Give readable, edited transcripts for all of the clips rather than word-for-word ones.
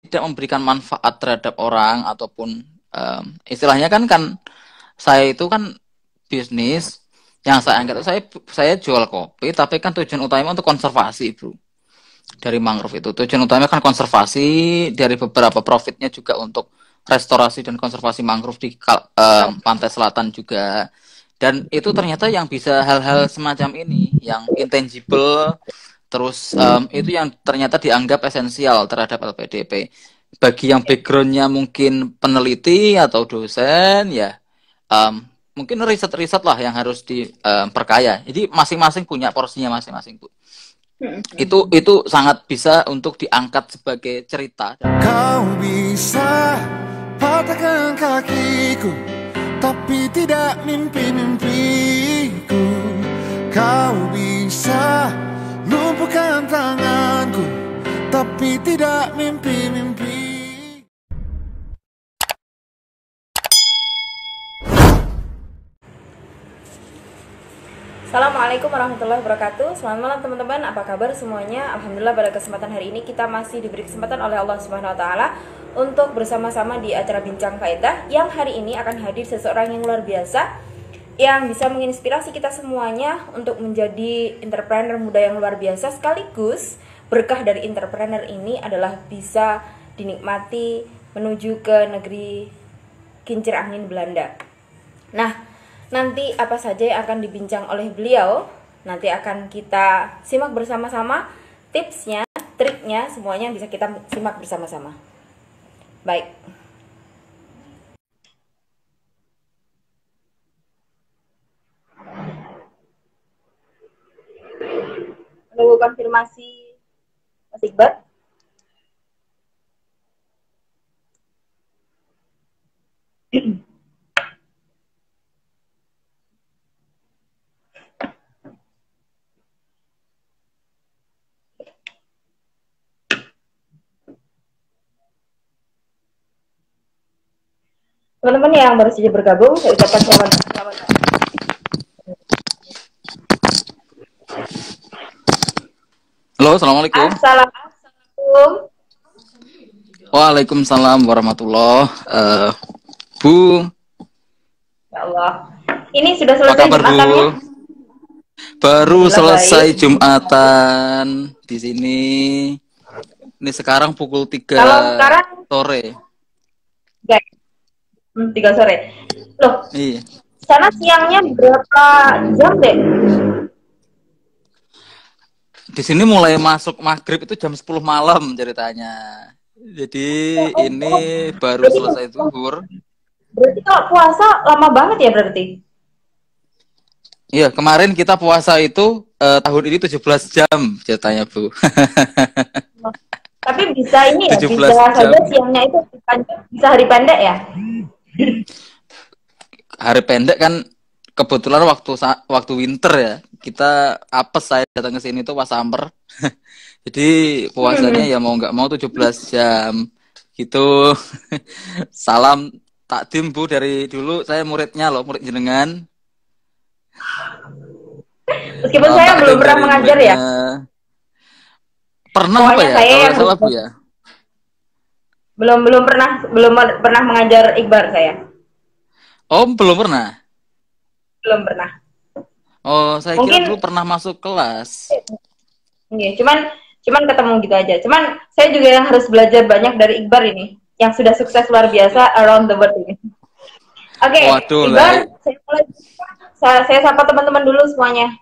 tidak memberikan manfaat terhadap orang ataupun istilahnya kan saya itu kan bisnis yang saya anggap saya jual kopi tapi kan tujuan utama untuk konservasi Bro. Dari mangrove itu tujuan utamanya kan konservasi, dari beberapa profitnya juga untuk restorasi dan konservasi mangrove di pantai selatan juga. Dan itu ternyata yang bisa hal-hal semacam ini yang intangible, terus itu yang ternyata dianggap esensial terhadap LPDP. Bagi yang backgroundnya mungkin peneliti atau dosen ya mungkin riset-riset lah yang harus diperkaya. Jadi masing-masing punya porsinya masing-masing Bu. Itu sangat bisa untuk diangkat sebagai cerita. Kau bisa patahkan kakiku, tapi tidak mimpi-mimpiku. Kau bisa lumpuhkan tanganku, tapi tidak mimpi-mimpi. Assalamualaikum warahmatullahi wabarakatuh. Selamat malam teman-teman, apa kabar semuanya? Alhamdulillah pada kesempatan hari ini kita masih diberi kesempatan oleh Allah Subhanahu wa taala untuk bersama-sama di acara Bincang Faedah yang hari ini akan hadir seseorang yang luar biasa yang bisa menginspirasi kita semuanya untuk menjadi entrepreneur muda yang luar biasa, sekaligus berkah dari entrepreneur ini adalah bisa dinikmati menuju ke negeri kincir angin Belanda. Nah, nanti apa saja yang akan dibincang oleh beliau, nanti akan kita simak bersama-sama, tipsnya, triknya, semuanya bisa kita simak bersama-sama. Baik. Menunggu konfirmasi Mas Iqbal. Teman-teman yang baru saja bergabung, saya ucapkan selamat. Halo, assalamualaikum. Assalamualaikum. Waalaikumsalam warahmatullahi Bu. Ya Allah. Ini sudah selesai Jumatannya? Baru selesai baik. Jumatan di sini. Ini sekarang pukul 3 sore. 3 sore. Loh. Iya. Sana siangnya berapa jam deh? Di sini mulai masuk maghrib itu jam 10 malam ceritanya. Jadi ini baru selesai zuhur. Berarti kalau puasa lama banget ya berarti? Iya, kemarin kita puasa itu tahun ini 17 jam ceritanya Bu. Tapi bisa ini ya, bisa jam. saja siangnya itu bisa hari pendek ya? Hari pendek kan kebetulan waktu winter ya. Kita apes, saya datang ke sini tuh pas summer. Jadi puasanya ya mau nggak mau 17 jam gitu. Salam takdim Bu, dari dulu saya muridnya loh, murid jenengan. Meskipun saya belum pernah mengajar ya. Pernah apa ya? Kalau salah Bu ya. Belum pernah mengajar Iqbal saya. Oh, belum pernah. Belum pernah. Oh, saya kira dulu pernah masuk kelas. Iya, cuman ketemu gitu aja. Cuman saya juga yang harus belajar banyak dari Iqbal ini, yang sudah sukses luar biasa around the world ini. Oke, Iqbal, saya sapa teman-teman dulu semuanya.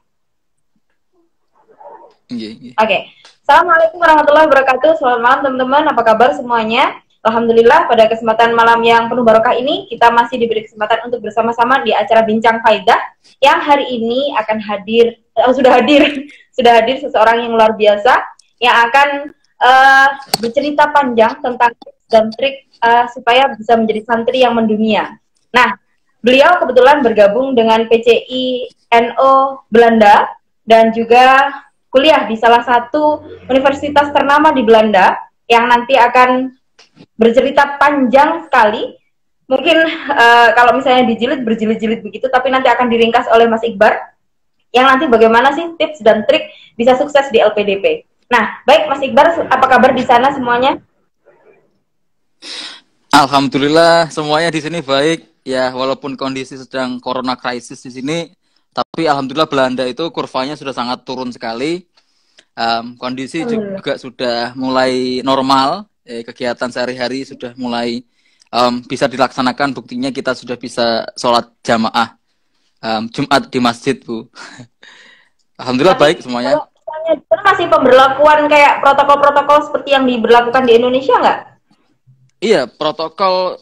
Oke. Assalamualaikum warahmatullahi wabarakatuh. Selamat malam teman-teman, apa kabar semuanya? Alhamdulillah pada kesempatan malam yang penuh barokah ini kita masih diberi kesempatan untuk bersama-sama di acara Bincang Faedah yang hari ini akan hadir, sudah hadir seseorang yang luar biasa yang akan bercerita panjang tentang tips dan trik supaya bisa menjadi santri yang mendunia. Nah, beliau kebetulan bergabung dengan PCI NO Belanda dan juga kuliah di salah satu universitas ternama di Belanda yang nanti akan bercerita panjang sekali. Mungkin kalau misalnya berjilid-jilid begitu, tapi nanti akan diringkas oleh Mas Iqbal yang nanti bagaimana sih tips dan trik bisa sukses di LPDP. Nah, baik Mas Iqbal, apa kabar di sana semuanya? Alhamdulillah semuanya di sini baik ya, walaupun kondisi sedang corona crisis di sini, tapi alhamdulillah Belanda itu kurvanya sudah sangat turun sekali. Kondisi Alhamdulillah. juga sudah mulai normal, kegiatan sehari-hari sudah mulai bisa dilaksanakan. Buktinya kita sudah bisa sholat jamaah Jumat di masjid, Bu. Alhamdulillah Tapi baik semuanya. kalau misalnya di sana masih pemberlakuan kayak protokol-protokol seperti yang diberlakukan di Indonesia nggak? Iya, protokol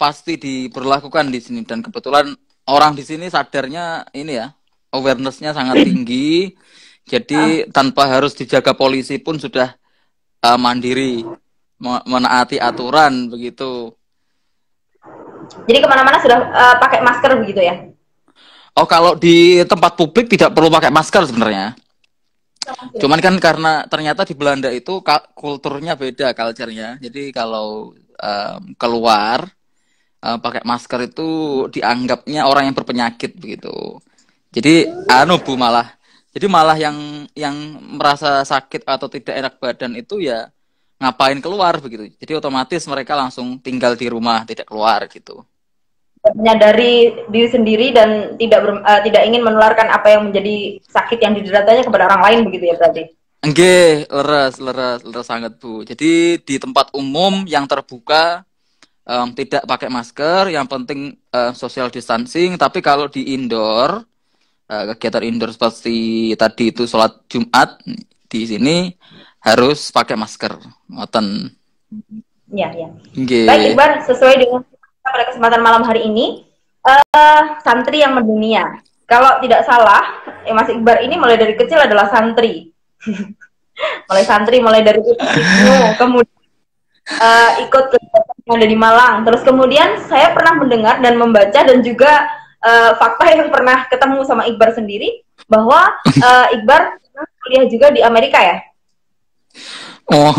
pasti diberlakukan di sini, dan kebetulan orang di sini sadarnya ini ya, awareness-nya sangat tinggi. Ah, Jadi tanpa harus dijaga polisi pun sudah mandiri menaati aturan begitu. jadi kemana-mana sudah pakai masker begitu ya? Oh, kalau di tempat publik tidak perlu pakai masker sebenarnya. Cuman kan karena ternyata di Belanda itu kulturnya beda, culture-nya. Jadi kalau keluar pakai masker itu dianggapnya orang yang berpenyakit begitu. Jadi Bu, malah. Jadi malah yang merasa sakit atau tidak enak badan itu ya ngapain keluar begitu. Jadi otomatis mereka langsung tinggal di rumah, tidak keluar gitu. Menyadari diri sendiri dan tidak ingin menularkan apa yang menjadi sakit yang dideritanya kepada orang lain begitu ya berarti. Nggih, leres sangat, Bu. Jadi di tempat umum yang terbuka tidak pakai masker, yang penting social distancing. Tapi kalau di indoor, kegiatan indoor seperti tadi itu sholat Jumat di sini harus pakai masker. Ngoten. Ya, ya. Baik, Nggih. Iqbal, sesuai dengan kita pada kesempatan malam hari ini, santri yang mendunia. Kalau tidak salah, Mas Iqbal ini mulai dari kecil adalah santri. mulai dari Ibnu, kemudian ikut kegiatan yang ada di Malang. Terus kemudian saya pernah mendengar dan membaca dan juga fakta yang pernah ketemu sama Iqbal sendiri bahwa Iqbal kuliah juga di Amerika ya. Oh,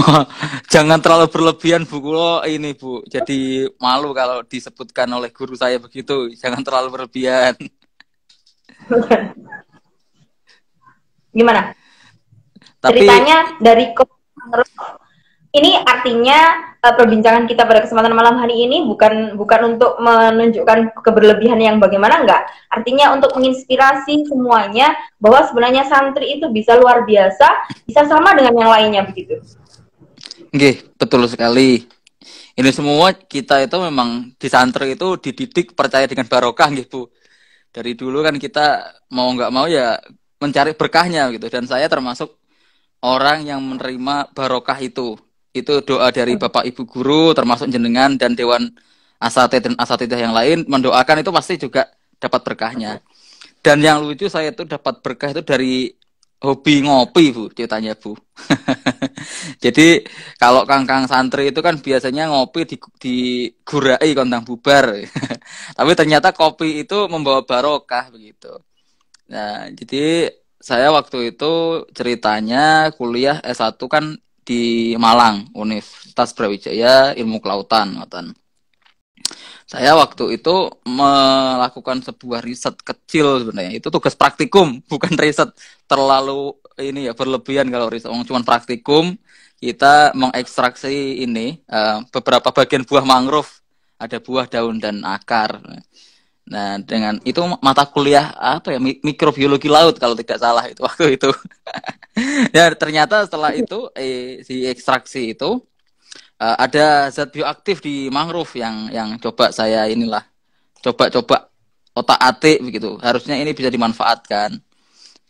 jangan terlalu berlebihan, Bu. Kulo ini, Bu. Jadi malu kalau disebutkan oleh guru saya begitu. Jangan terlalu berlebihan. Gimana? Tapi Ceritanya dari ini artinya perbincangan kita pada kesempatan malam hari ini bukan untuk menunjukkan keberlebihan yang bagaimana, enggak. Artinya untuk menginspirasi semuanya bahwa sebenarnya santri itu bisa luar biasa, bisa sama dengan yang lainnya begitu. nggih, betul sekali. Ini semua kita itu memang di santri itu dididik percaya dengan barokah, nggih, Bu. Dari dulu kan kita mau nggak mau ya mencari berkahnya gitu. Dan saya termasuk orang yang menerima barokah itu. Itu doa dari Bapak Ibu guru, termasuk jenengan dan Dewan Asatid dan Asatidah yang lain mendoakan itu pasti juga dapat berkahnya. Dan yang lucu saya itu dapat berkah itu dari hobi ngopi, Bu, ceritanya, Bu. Jadi kalau kangkang santri itu kan biasanya ngopi di gurai kontang bubar. Tapi ternyata kopi itu membawa barokah begitu. Nah, jadi saya waktu itu ceritanya kuliah S1 kan di Malang, Universitas Brawijaya Ilmu Kelautan, ngoten. Saya waktu itu melakukan sebuah riset kecil sebenarnya. Itu tugas praktikum, bukan riset terlalu ini ya berlebihan kalau riset. Cuma praktikum, kita mengekstraksi ini beberapa bagian buah mangrove, ada buah, daun dan akar. Nah, dengan itu mata kuliah apa ya, mikrobiologi laut kalau tidak salah itu waktu itu. Ya, ternyata setelah itu si ekstraksi itu ada zat bioaktif di mangrove yang coba saya inilah coba otak-atik begitu. Harusnya ini bisa dimanfaatkan.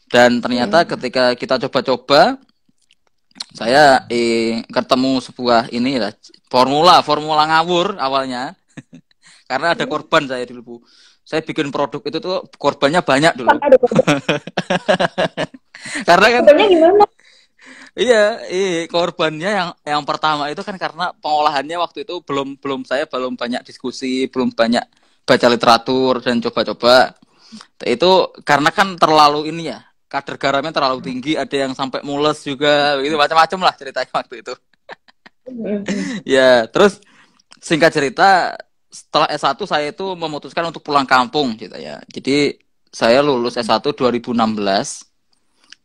Dan ternyata ketika kita coba-coba saya ketemu sebuah ini lah formula ngawur awalnya. Karena ada korban saya dulu, Bu. Saya bikin produk itu tuh korbannya banyak dulu. Karena kan Korbannya gimana? iya, korbannya yang pertama itu kan karena pengolahannya waktu itu belum banyak diskusi, belum banyak baca literatur dan coba-coba. Itu karena kan terlalu ini ya, kadar garamnya terlalu tinggi, ada yang sampai mules juga, itu macam-macam lah ceritanya waktu itu. Ya, terus singkat cerita setelah S1 saya itu memutuskan untuk pulang kampung gitu ya. Jadi saya lulus S1 2016.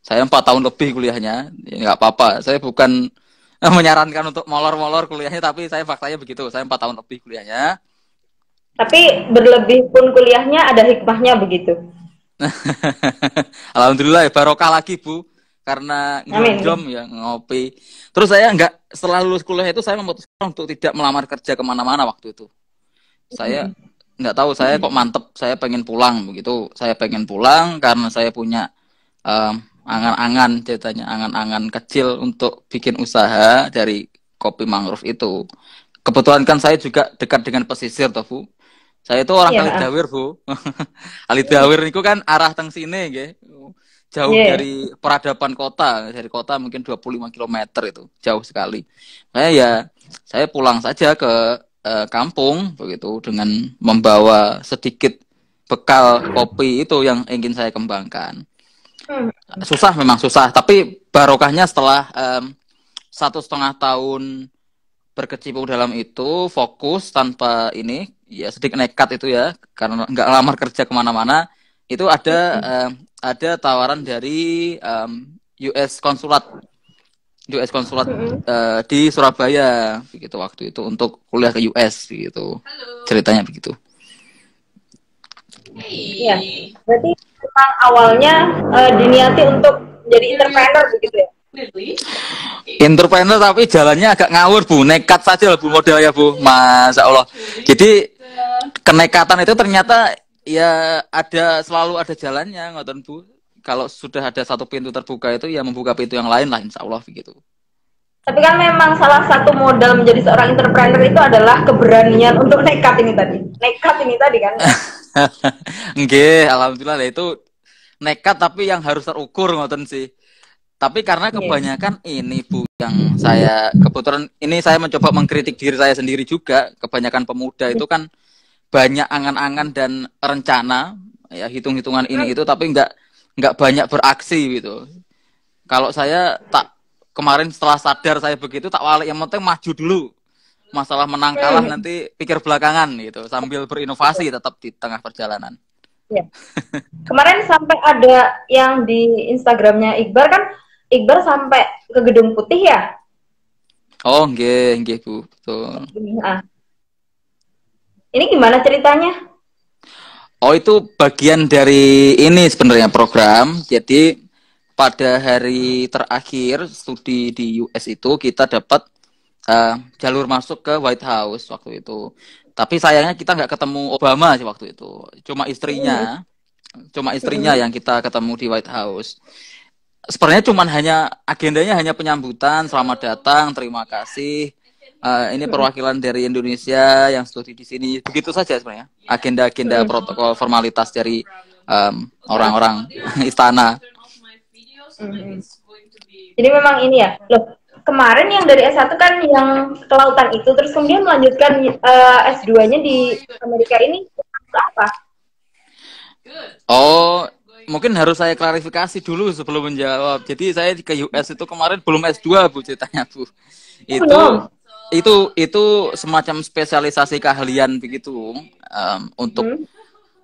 Saya 4 tahun lebih kuliahnya, ya nggak apa-apa. Saya bukan menyarankan untuk molor-molor kuliahnya, tapi saya faktanya begitu. Saya 4 tahun lebih kuliahnya. Tapi berlebih pun kuliahnya ada hikmahnya begitu. Alhamdulillah ya, barokah lagi Bu. Karena Amin. ngelonjom ya, ngopi. Terus saya nggak, setelah lulus kuliah itu saya memutuskan untuk tidak melamar kerja kemana-mana waktu itu. Saya nggak tahu, saya kok mantep, saya pengen pulang begitu. Saya pengen pulang karena saya punya angan-angan, ceritanya angan-angan kecil untuk bikin usaha dari kopi mangrove itu. Kebetulan kan saya juga dekat dengan pesisir toh Bu. Saya itu orang Iya. Kalidawir Bu. Kalidawir itu kan arah teng sini nggih. Jauh Iya. dari peradaban kota, dari kota mungkin 25 kilometer itu, jauh sekali. Saya pulang saja ke kampung begitu dengan membawa sedikit bekal kopi itu yang ingin saya kembangkan. Hmm. Susah, memang susah, tapi barokahnya setelah 1,5 tahun berkecimpung dalam itu, fokus tanpa ini, ya sedikit nekat itu ya, karena nggak lamar kerja kemana-mana. Itu ada tawaran dari US konsulat di Surabaya begitu waktu itu, untuk kuliah ke US gitu. Ceritanya begitu. Iya. Berarti memang awalnya diniati untuk menjadi entrepreneur begitu ya? Entrepreneur tapi jalannya agak ngawur Bu, nekat saja lah Bu modelnya Bu, Masya Allah. Jadi kenekatan itu ternyata ya selalu ada jalannya, ngoten Bu. Kalau sudah ada satu pintu terbuka itu ya membuka pintu yang lain lah, insya Allah begitu. Tapi kan memang salah satu modal menjadi seorang entrepreneur itu adalah keberanian untuk nekat ini tadi. Nekat ini tadi kan? Nggih, alhamdulillah lah itu nekat tapi yang harus terukur, ngoten sih. Tapi karena Iya. kebanyakan ini Bu, yang saya kebetulan ini saya mencoba mengkritik diri saya sendiri juga. Kebanyakan pemuda itu kan banyak angan-angan dan rencana, ya hitung-hitungan ini itu, tapi nggak banyak beraksi gitu. Kalau saya tak, kemarin setelah sadar saya begitu, tak walik, yang penting maju dulu. Masalah menang kalah nanti pikir belakangan gitu, sambil berinovasi tetap di tengah perjalanan. Ya. Kemarin sampai ada yang di Instagramnya Iqbal kan, Iqbal sampai ke Gedung Putih ya? Oh, nggih, nggih Bu. Betul. Nah, ini gimana ceritanya? Oh, itu bagian dari ini sebenarnya program. Jadi pada hari terakhir studi di US itu kita dapat jalur masuk ke White House waktu itu. Tapi sayangnya kita nggak ketemu Obama sih waktu itu. Cuma istrinya yang kita ketemu di White House. Sebenarnya agendanya hanya penyambutan, selamat datang, terima kasih. Ini perwakilan dari Indonesia yang studi di sini. Begitu saja sebenarnya. Agenda-agenda protokol formalitas dari orang-orang istana. Jadi memang ini ya. Loh, kemarin yang dari S1 kan yang kelautan itu, terus kemudian melanjutkan S2-nya di Amerika ini apa? Oh, mungkin harus saya klarifikasi dulu sebelum menjawab. Jadi saya ke US itu kemarin belum S2 Bu, ceritanya Bu. Belum. Itu semacam spesialisasi keahlian begitu. Untuk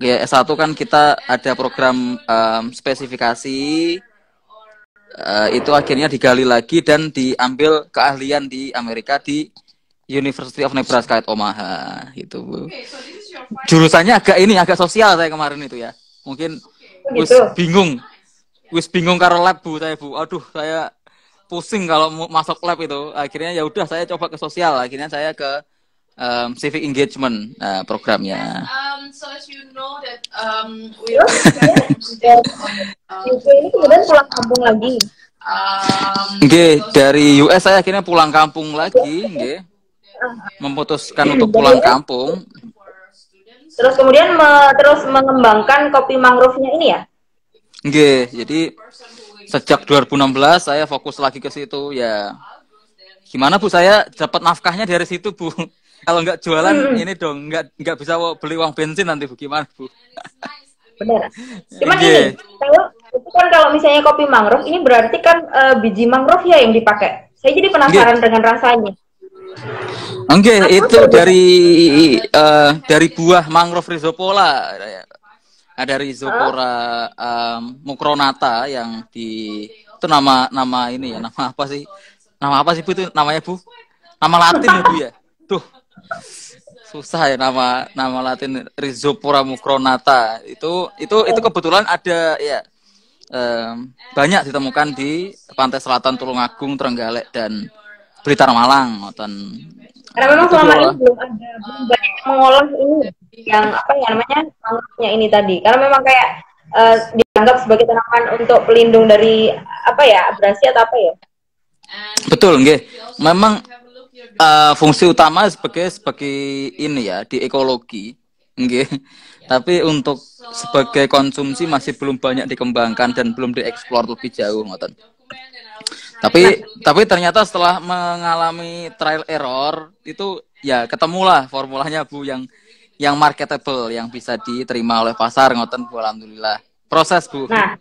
ya S1 kan kita ada program spesifikasi, itu akhirnya digali lagi dan diambil keahlian di Amerika di University of Nebraska at Omaha gitu Bu. Jurusannya agak sosial saya kemarin itu ya. Mungkin wis bingung karo lab Bu saya Bu. Aduh, saya pusing kalau masuk lab itu. Akhirnya ya udah saya coba ke sosial. Akhirnya saya ke civic engagement programnya. Ini kemudian pulang kampung lagi. Nggih, dari US saya akhirnya pulang kampung lagi, nggih. Memutuskan untuk pulang kampung. Terus kemudian terus mengembangkan kopi mangrove-nya ini ya? Nggih, jadi sejak 2016 saya fokus lagi ke situ ya. Gimana Bu, saya dapat nafkahnya dari situ Bu. Kalau nggak jualan ini dong, nggak bisa beli uang bensin nanti Bu, gimana Bu? Benar. Cuman ini, kalau misalnya kopi mangrove ini berarti kan biji mangrove ya yang dipakai. Saya jadi penasaran dengan rasanya. Enggak, itu dari buah mangrove rhizopola. Ada Rhizopora mucronata yang itu nama ini ya, nama apa sih? Nama apa sih Bu itu namanya Bu? Nama Latin ya Bu ya? Tuh, susah ya nama Latin Rhizopora mucronata. Itu kebetulan ada ya banyak ditemukan di pantai selatan Tulungagung, Trenggalek dan Blitar Malang, ngoten. Karena memang Itu selama ini dua. belum banyak yang mengolah ini yang apa ya namanya mangrove-nya ini tadi. Karena memang kayak dianggap sebagai tanaman untuk pelindung dari apa ya abrasi atau apa ya? Betul, nggih. Memang fungsi utama sebagai ini ya di ekologi, nggih. Tapi untuk sebagai konsumsi masih belum banyak dikembangkan dan belum dieksplor lebih jauh, ngoten. Tapi ternyata setelah mengalami trial error itu ya ketemulah formulanya Bu yang marketable, yang bisa diterima oleh pasar, ngoten Bu, alhamdulillah. Proses Bu. Nah,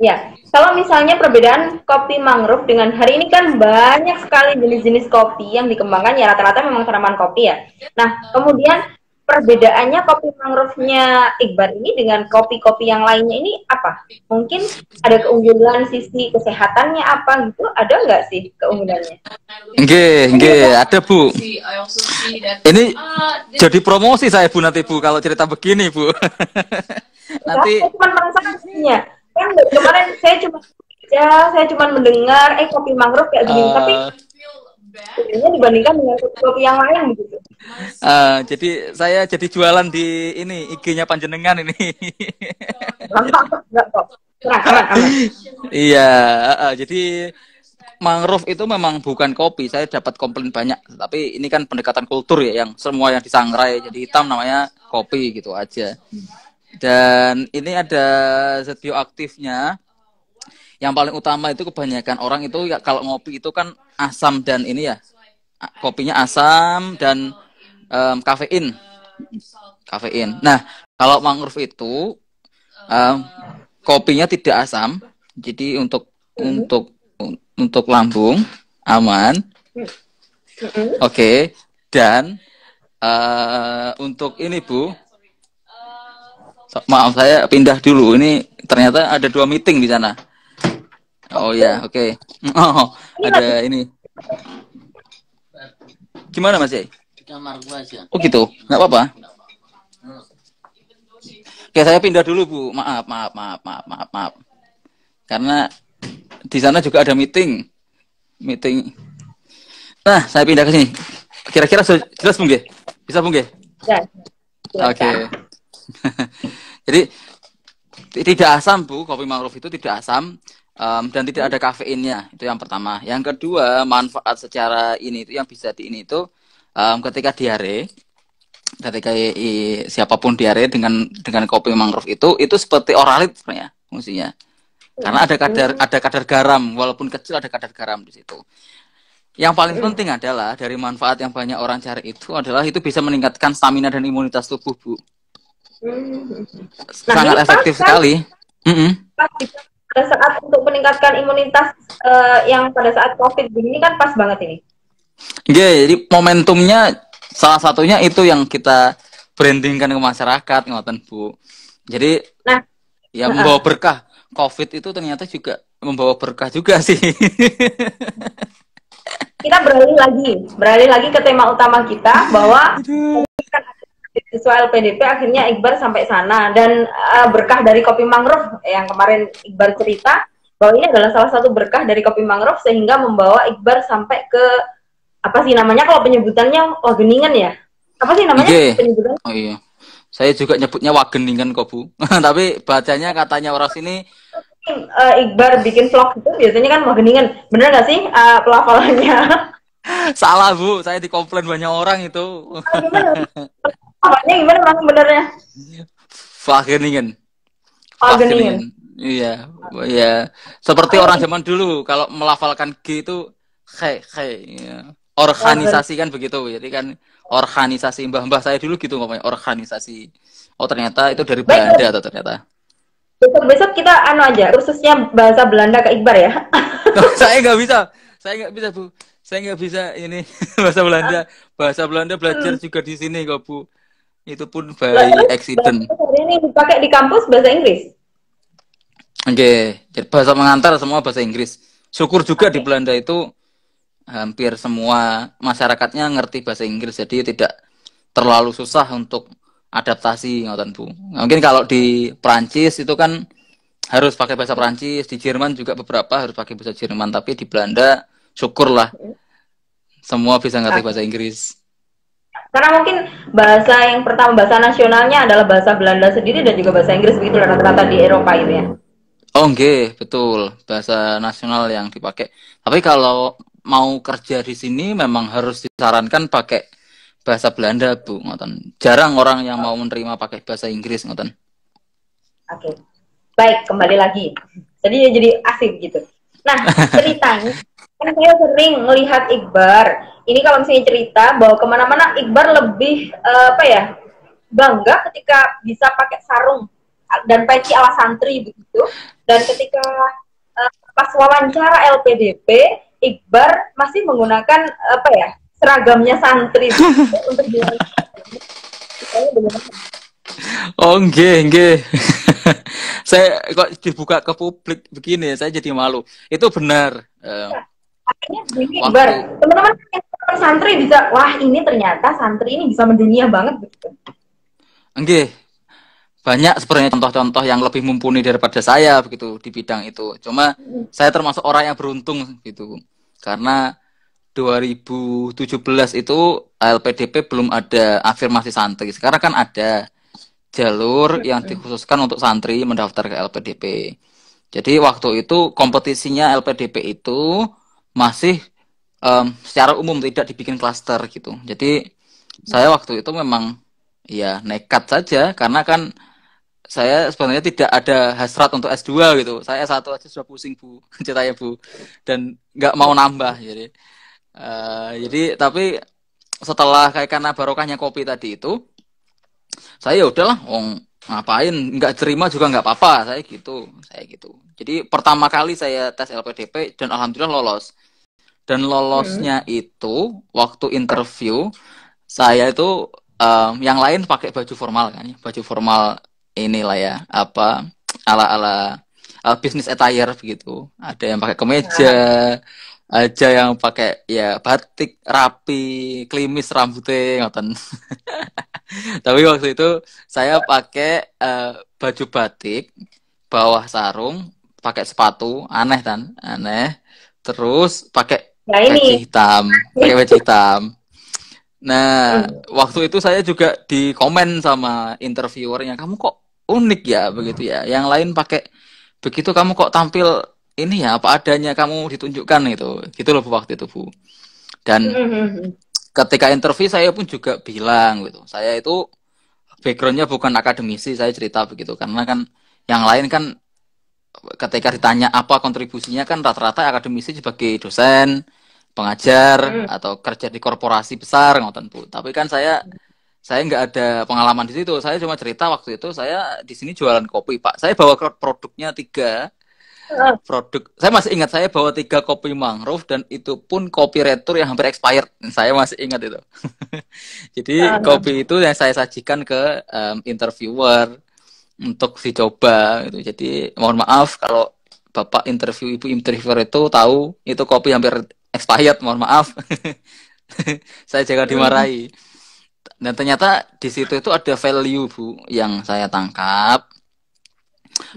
ya, kalau misalnya perbedaan kopi mangrove dengan hari ini kan banyak sekali jenis-jenis kopi yang dikembangkan ya rata-rata memang tanaman kopi ya. Nah, kemudian perbedaannya kopi mangrove-nya Iqbar ini dengan kopi-kopi yang lainnya ini apa? Mungkin ada keunggulan sisi kesehatannya apa gitu? Ada nggak sih keunggulannya? Nggih, ada Bu. Ini jadi promosi saya Bu nanti Bu kalau cerita begini Bu. Nanti Saya cuma penasaran sebenarnya. Kan kemarin saya cuma mendengar kopi mangrove kayak begini, tapi sebenarnya dibandingkan dengan kopi yang lain begitu. jadi saya jadi jualan di ini IG-nya panjenengan ini. Enggak kok. Aman. Iya, jadi mangrove itu memang bukan kopi. Saya dapat komplain banyak, tapi ini kan pendekatan kultur ya, yang semua yang disangrai jadi hitam namanya kopi gitu aja. Dan ini ada zat bioaktifnya. Yang paling utama itu kebanyakan orang itu ya, kalau ngopi itu kan asam dan ini ya, kopinya asam dan kafein. Nah, kalau mangrove itu kopinya tidak asam, jadi untuk lambung aman. Oke. Dan untuk ini Bu, maaf saya pindah dulu. Ini ternyata ada 2 meeting di sana. Oh ya, oke. Oh, ada ini. Gimana Mas Yai? Di kamar gua aja. Oh gitu, nggak apa-apa. Oke, saya pindah dulu Bu. Maaf. Karena di sana juga ada meeting. Nah, saya pindah ke sini. Kira-kira jelas Bung Ge? Bisa Bung Ge? Ya. Oke. Jadi tidak asam Bu, kopi mangrove itu tidak asam dan tidak ada kafeinnya. Itu yang pertama. Yang kedua, manfaat secara ini itu yang bisa di ini itu ketika diare, ketika siapapun diare dengan kopi mangrove itu seperti oralit sebenarnya fungsinya. Karena ada kadar garam, walaupun kecil ada kadar garam di situ. Yang paling penting adalah dari manfaat yang banyak orang cari itu adalah itu bisa meningkatkan stamina dan imunitas tubuh, Bu. Sangat efektif sekali. Pada saat untuk meningkatkan imunitas yang pada saat COVID begini kan pas banget ini. Jadi momentumnya salah satunya itu yang kita brandingkan ke masyarakat, ngoten Bu. Jadi ya membawa berkah. COVID itu ternyata juga membawa berkah juga sih. Kita beralih lagi ke tema utama kita bahwa sesuai LPDP akhirnya Iqbar sampai sana dan berkah dari kopi mangrove yang kemarin Iqbar cerita bahwa ini adalah salah satu berkah dari kopi mangrove sehingga membawa Iqbar sampai ke apa sih namanya kalau penyebutannya Wageningen ya? Apa sih namanya penyebutannya? Oh iya. Saya juga nyebutnya Wageningen kok Bu. Tapi bacanya katanya orang sini Iqbar bikin vlog itu biasanya kan Wageningen. Bener nggak sih pelafalannya? Salah Bu, saya dikomplain banyak orang itu. Gimana Mas benernya? Wageningen. Iya, ya. Seperti orang zaman dulu kalau melafalkan G itu ya. Organisasi kan begitu. Jadi kan organisasi mbah-mbah saya dulu gitu ngomongnya, organisasi. Oh ternyata itu dari Belanda atau ternyata. Besok kita aja khususnya bahasa Belanda ke Iqbar ya. Saya nggak bisa Bu. Saya nggak bisa ini bahasa Belanda belajar juga di sini kok Bu. Itu pun by accident. Ini dipakai di kampus bahasa Inggris. Oke, bahasa mengantar semua bahasa Inggris. Syukur juga di Belanda itu hampir semua masyarakatnya ngerti bahasa Inggris, jadi tidak terlalu susah untuk adaptasi, ngoten Bu. Mungkin kalau di Prancis itu kan harus pakai bahasa Prancis, di Jerman juga beberapa harus pakai bahasa Jerman, tapi di Belanda syukurlah semua bisa ngerti bahasa Inggris. Karena mungkin bahasa yang pertama, bahasa nasionalnya adalah bahasa Belanda sendiri dan juga bahasa Inggris, begitu rata-rata di Eropa itu ya. Oh nggih, betul. Bahasa nasional yang dipakai. Tapi kalau mau kerja di sini memang harus disarankan pakai bahasa Belanda, Bu, ngoten. Jarang orang yang mau menerima pakai bahasa Inggris, ngoten. Oke. Baik, kembali lagi. Jadi asik gitu. Nah, ceritanya kan saya sering melihat Iqbar. Ini kalau misalnya cerita bahwa kemana-mana Iqbar lebih bangga ketika bisa pakai sarung dan peci ala santri begitu. Dan ketika pas wawancara LPDP, Iqbar masih menggunakan seragamnya santri begitu, untuk bilang. Oh nggih. Saya kok dibuka ke publik begini, saya jadi malu. Itu benar. Akhirnya begini, Iqbar, teman-teman santri bisa, wah ini ternyata santri ini bisa mendunia banget begitu. Nggih. Banyak sebenarnya contoh-contoh yang lebih mumpuni daripada saya begitu di bidang itu. Cuma saya termasuk orang yang beruntung gitu. Karena 2017 itu LPDP belum ada afirmasi santri. Sekarang kan ada jalur yang dikhususkan untuk santri mendaftar ke LPDP. Jadi waktu itu kompetisinya LPDP itu masih secara umum, tidak dibikin klaster gitu. Jadi saya waktu itu memang ya nekat saja, karena kan saya sebenarnya tidak ada hasrat untuk S2 gitu. Saya S1 aja sudah pusing Bu, ceritanya Bu, dan nggak mau nambah. Jadi tapi setelah kayak karena barokahnya kopi tadi itu, saya ya udahlah, ngapain, nggak terima juga nggak apa-apa, saya gitu. Jadi pertama kali saya tes LPDP dan alhamdulillah lolos. Dan lolosnya itu waktu interview saya itu yang lain pakai baju formal kan, baju formal inilah ya, ala business attire begitu. Ada yang pakai kemeja, aja yang pakai ya batik rapi, klimis rambutnya ngoten. Tapi waktu itu saya pakai baju batik, bawah sarung, pakai sepatu, aneh. Terus pakai peci hitam. Nah, waktu itu saya juga di komen sama interviewernya, kamu kok unik ya begitu ya. Yang lain pakai begitu, kamu kok tampil ini ya apa adanya, kamu ditunjukkan itu. Gitu loh waktu itu Bu. Dan ketika interview saya pun juga bilang gitu, saya itu backgroundnya bukan akademisi, saya cerita begitu, karena kan yang lain kan ketika ditanya apa kontribusinya kan rata-rata akademisi sebagai dosen, pengajar atau kerja di korporasi besar ngoten Bu. Tapi kan saya nggak ada pengalaman di situ. Saya cuma cerita waktu itu saya di sini jualan kopi Pak. Saya bawa produknya 3 produk. Saya masih ingat saya bawa 3 kopi mangrove, dan itu pun kopi retur yang hampir expired. Saya masih ingat itu. Jadi kopi itu yang saya sajikan ke interviewer untuk dicoba gitu. Jadi mohon maaf kalau Bapak interview, Ibu interviewer itu tahu itu kopi hampir expired, mohon maaf. Saya jangan dimarahi. Dan ternyata di situ itu ada value Bu yang saya tangkap.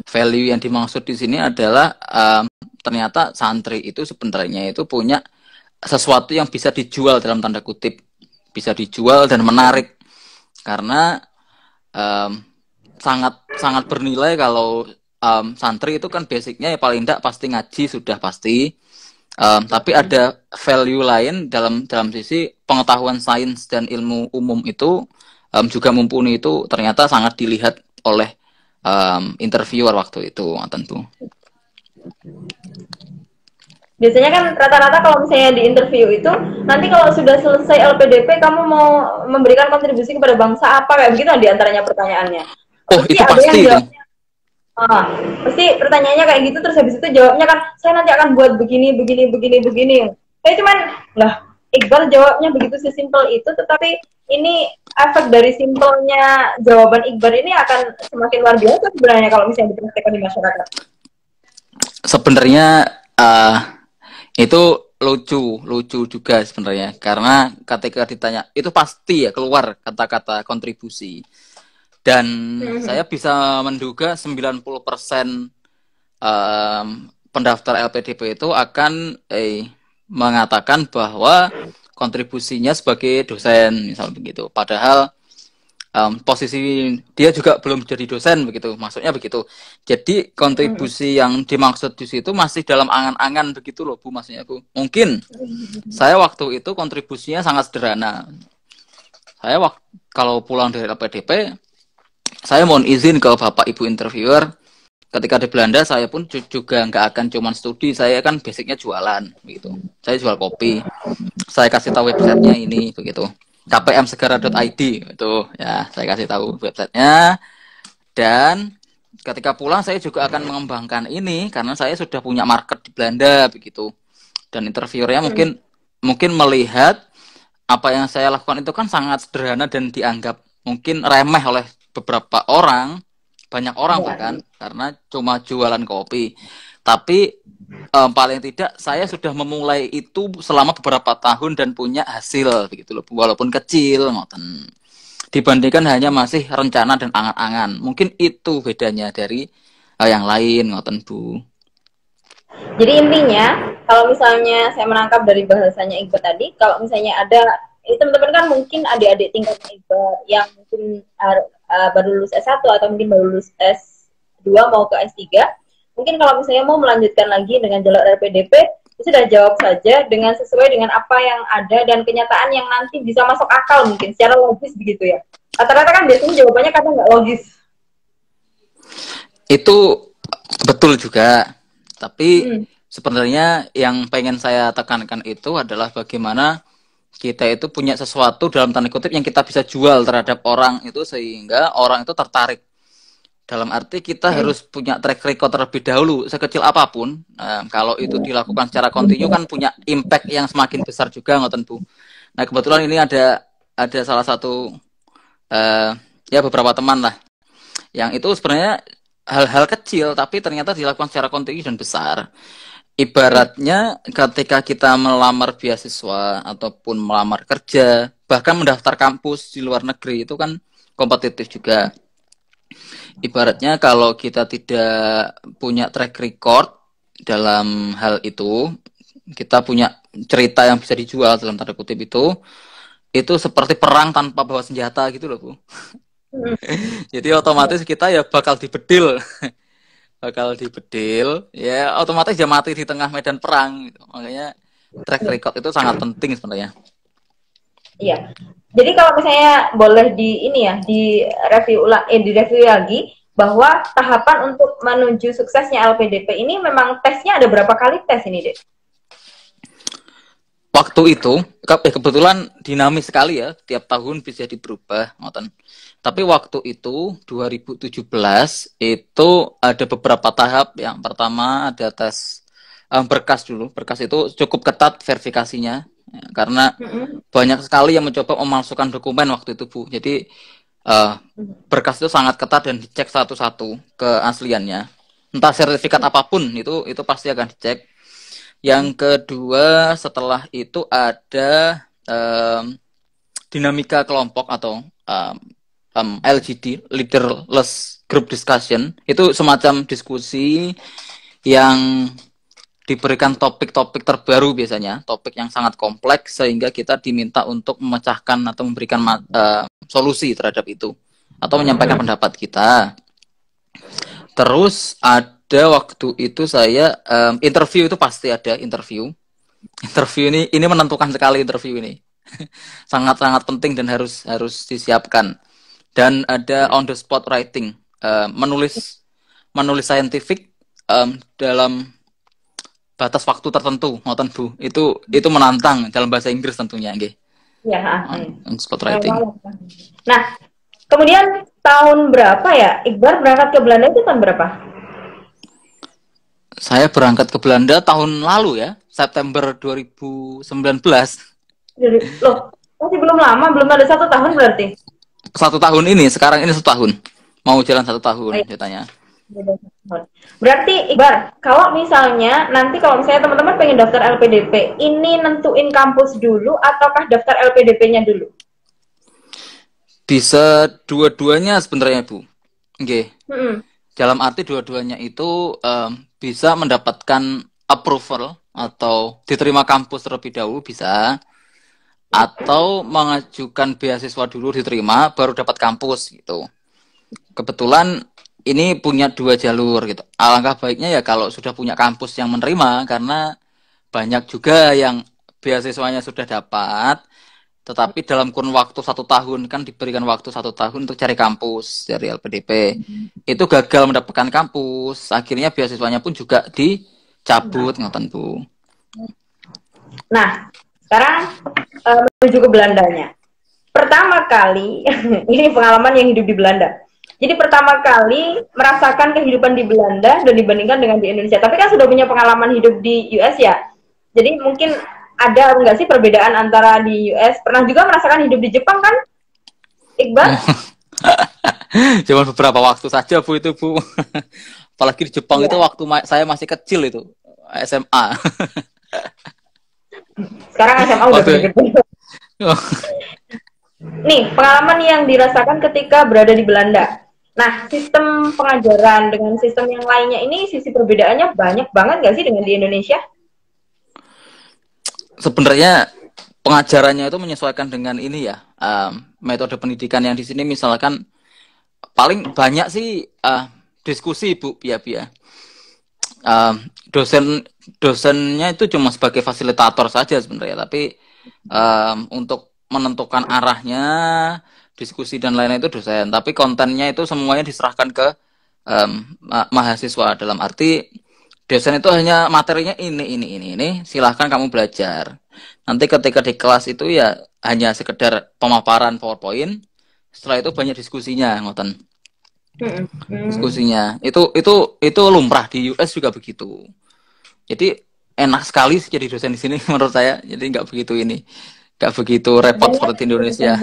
Value yang dimaksud di sini adalah ternyata santri itu sebenarnya itu punya sesuatu yang bisa dijual dalam tanda kutip, bisa dijual dan menarik, karena sangat bernilai kalau santri itu kan basicnya ya paling tidak pasti ngaji, sudah pasti, tapi ada value lain dalam sisi pengetahuan sains dan ilmu umum itu juga mumpuni, itu ternyata sangat dilihat oleh interviewer waktu itu tentu. Biasanya kan rata-rata kalau misalnya di interview itu, nanti kalau sudah selesai LPDP kamu mau memberikan kontribusi kepada bangsa apa, kayak begitu di antaranya pertanyaannya. Oh, itu pasti itu. Pasti pertanyaannya kayak gitu, terus habis itu jawabnya kan saya nanti akan buat begini. Saya cuman Iqbal jawabnya begitu sesimpel itu, tetapi ini efek dari simpelnya jawaban Iqbal ini akan semakin luar biasa sebenarnya kalau misalnya dipraktekkan di masyarakat. Sebenarnya itu lucu juga sebenarnya, karena ketika ditanya itu pasti ya keluar kata-kata kontribusi, dan saya bisa menduga 90% pendaftar LPDP itu akan mengatakan bahwa kontribusinya sebagai dosen misal begitu, padahal posisi dia juga belum jadi dosen begitu, maksudnya begitu. Jadi kontribusi yang dimaksud di situ masih dalam angan-angan begitu loh Bu, maksudnya Bu. Mungkin saya waktu itu kontribusinya sangat sederhana. Saya kalau pulang dari LPDP, saya mohon izin ke Bapak Ibu interviewer. Ketika di Belanda saya pun juga nggak akan cuman studi, saya kan basicnya jualan begitu. Saya jual kopi. Saya kasih tahu websitenya ini begitu. kpmsegara.id itu ya, saya kasih tahu websitenya. Dan ketika pulang saya juga akan mengembangkan ini karena saya sudah punya market di Belanda begitu. Dan interviewernya mungkin melihat apa yang saya lakukan itu kan sangat sederhana dan dianggap mungkin remeh oleh beberapa orang, banyak orang bahkan, karena cuma jualan kopi. Tapi paling tidak saya sudah memulai itu selama beberapa tahun dan punya hasil begitu loh, walaupun kecil ngoten. Dibandingkan hanya masih rencana dan angan-angan. Mungkin itu bedanya dari yang lain ngoten Bu. Jadi intinya kalau misalnya saya menangkap dari bahasanya Iqbal tadi, kalau misalnya ada teman-teman kan mungkin adik-adik tingkatnya Iqbal yang mungkin baru lulus S1 atau mungkin baru lulus S2 mau ke S3, mungkin kalau misalnya mau melanjutkan lagi dengan jalur RPDP, sudah jawab saja dengan sesuai dengan apa yang ada dan kenyataan yang nanti bisa masuk akal mungkin secara logis begitu ya. Rata-rata kan biasanya jawabannya kadang nggak logis. Itu betul juga, tapi sebenarnya yang pengen saya tekankan itu adalah bagaimana kita itu punya sesuatu dalam tanda kutip yang kita bisa jual terhadap orang itu sehingga orang itu tertarik. Dalam arti kita harus punya track record terlebih dahulu, sekecil apapun. Kalau itu dilakukan secara kontinu kan punya impact yang semakin besar juga ngoten Bu. Nah kebetulan ini ada salah satu ya beberapa teman lah yang itu sebenarnya hal-hal kecil tapi ternyata dilakukan secara kontinu dan besar. Ibaratnya ketika kita melamar beasiswa ataupun melamar kerja, bahkan mendaftar kampus di luar negeri itu kan kompetitif juga. Ibaratnya kalau kita tidak punya track record dalam hal itu, kita punya cerita yang bisa dijual dalam tanda kutip itu seperti perang tanpa bawa senjata gitu loh Bu. Jadi otomatis kita ya bakal dibedil. Ya otomatis ya mati di tengah medan perang gitu. Makanya track record itu sangat penting sebenarnya. Iya. Jadi kalau misalnya boleh di review lagi bahwa tahapan untuk menuju suksesnya LPDP ini memang tesnya ada berapa kali tes ini, Dek? Waktu itu kebetulan dinamis sekali ya, tiap tahun bisa diberubah ngoten. Tapi waktu itu 2017 itu ada beberapa tahap. Yang pertama ada tes berkas dulu. Berkas itu cukup ketat verifikasinya ya, karena banyak sekali yang mencoba memalsukan dokumen waktu itu Bu. Jadi berkas itu sangat ketat dan dicek satu-satu keasliannya. Entah sertifikat apapun itu pasti akan dicek. Yang kedua setelah itu ada dinamika kelompok atau LGD, Leaderless Group Discussion. Itu semacam diskusi yang diberikan topik-topik terbaru biasanya, topik yang sangat kompleks sehingga kita diminta untuk memecahkan atau memberikan solusi terhadap itu atau menyampaikan pendapat kita. Terus ada waktu itu saya interview, itu pasti ada interview. Interview ini menentukan sekali interview ini. Sangat-sangat penting dan harus disiapkan. Dan ada on the spot writing, menulis scientific dalam batas waktu tertentu, ngoten Bu. Itu menantang dalam bahasa Inggris tentunya nggih. Ya, on spot writing. Nah, kemudian tahun berapa ya Iqbal berangkat ke Belanda itu tahun berapa? Saya berangkat ke Belanda tahun lalu ya, September 2019. Loh, masih belum lama, belum ada 1 tahun berarti? 1 tahun ini, sekarang ini 1 tahun. Mau jalan 1 tahun ceritanya. Beda tahun. Berarti Iqbar, kalau misalnya nanti kalau misalnya teman-teman pengen daftar LPDP, ini nentuin kampus dulu ataukah daftar LPDP-nya dulu? Bisa dua-duanya sebenarnya Bu. Oke. Hmm. Dalam arti dua-duanya itu bisa mendapatkan approval atau diterima kampus terlebih dahulu bisa, atau mengajukan beasiswa dulu diterima baru dapat kampus gitu. Kebetulan ini punya dua jalur gitu. Alangkah baiknya ya kalau sudah punya kampus yang menerima, karena banyak juga yang beasiswanya sudah dapat, tetapi dalam kurun waktu 1 tahun, kan diberikan waktu 1 tahun untuk cari kampus dari LPDP, itu gagal mendapatkan kampus, akhirnya beasiswanya pun juga dicabut, ngoten Bu. Nah, sekarang menuju ke Belandanya. Pertama kali, ini pengalaman yang hidup di Belanda. Jadi pertama kali merasakan kehidupan di Belanda dan dibandingkan dengan di Indonesia. Tapi kan sudah punya pengalaman hidup di US ya. Jadi mungkin ada nggak sih perbedaan antara di US? Pernah juga merasakan hidup di Jepang kan, Iqbal? Cuma beberapa waktu saja Bu itu Bu. Apalagi di Jepang itu Iya. waktu saya masih kecil itu, SMA. Sekarang SMA udah Waktu gede-gede. Nih, pengalaman yang dirasakan ketika berada di Belanda. Nah, sistem pengajaran dengan sistem yang lainnya ini sisi perbedaannya banyak banget nggak sih dengan di Indonesia? sebenarnya pengajarannya itu menyesuaikan dengan ini ya, metode pendidikan yang di sini misalkan paling banyak sih diskusi Bu ya. Dosen dosennya itu cuma sebagai fasilitator saja sebenarnya, tapi untuk menentukan arahnya, diskusi dan lain-lain itu dosen, tapi kontennya itu semuanya diserahkan ke mahasiswa, dalam arti dosen itu hanya materinya ini, silahkan kamu belajar. Nanti ketika di kelas itu ya hanya sekedar pemaparan PowerPoint, setelah itu banyak diskusinya, ngoten. Diskusinya itu lumrah di US juga begitu. Jadi enak sekali sih jadi dosen di sini menurut saya. Jadi nggak begitu repot seperti di Indonesia.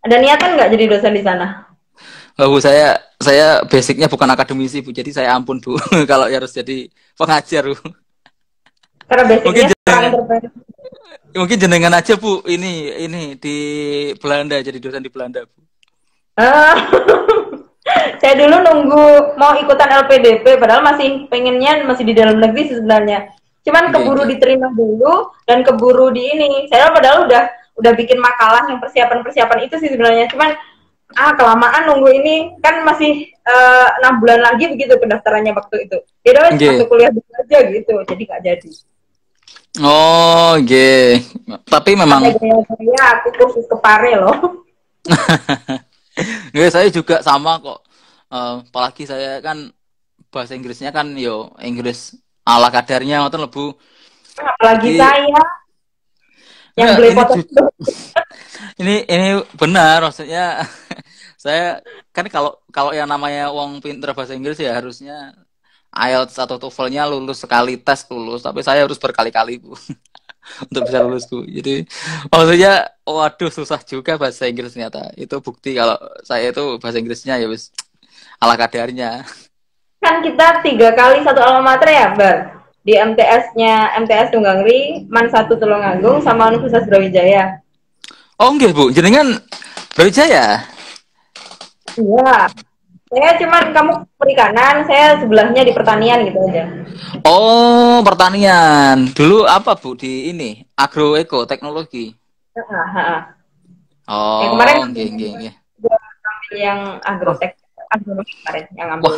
Ada niatan nggak jadi dosen di sana? Oh, Bu, saya basicnya bukan akademisi Bu, jadi saya ampun Bu kalau harus jadi pengajar Bu. Karena Mungkin basicnya seorang jenengan, entrepreneur. mungkin jenengan aja Bu, ini di Belanda, jadi dosen di Belanda Bu. Ah, saya dulu nunggu mau ikutan LPDP, padahal masih pengennya masih di dalam negeri sih sebenarnya. Cuman Nggih, keburu nggih. diterima dulu dan keburu di ini. Saya padahal udah bikin makalah yang persiapan-persiapan itu sih sebenarnya. Cuman kelamaan nunggu ini kan masih 6 bulan lagi begitu pendaftarannya waktu itu. Ya udah wes, Nggih. masuk kuliah dulu aja gitu. Jadi nggak jadi. Oh, nggih. Tapi memang Ada gaya-gaya aku kursus kepare loh. nggih, saya juga sama kok. Apalagi saya kan bahasa Inggrisnya kan yo Inggris ala kadarnya ngoten lho Bu. Apalagi Jadi saya yang enggak, belepotan itu. ini benar maksudnya. Saya kan kalau kalau yang namanya wong pinter bahasa Inggris ya harusnya IELTS atau TOEFL-nya lulus sekali tes lulus, tapi saya harus berkali-kali Bu untuk bisa lulus Bu. Jadi maksudnya waduh susah juga bahasa Inggris ternyata. Itu bukti kalau saya itu bahasa Inggrisnya ya wis ala kadarnya. Kan kita 3 kali satu alma mater ya, Bar. Di MTS-nya MTS Tunggangri, Man 1 Tulungagung, sama Universitas Brawijaya. Oh enggak Bu, jenengan Brawijaya. Iya. Saya cuman kamu perikanan, saya sebelahnya di pertanian gitu aja. Oh, pertanian. Dulu apa Bu di ini? Agroeko teknologi. Yang kemarin Oh, nggih. gua ambil yang Wah, agrotek, agronomi kemarin yang wah, ambil.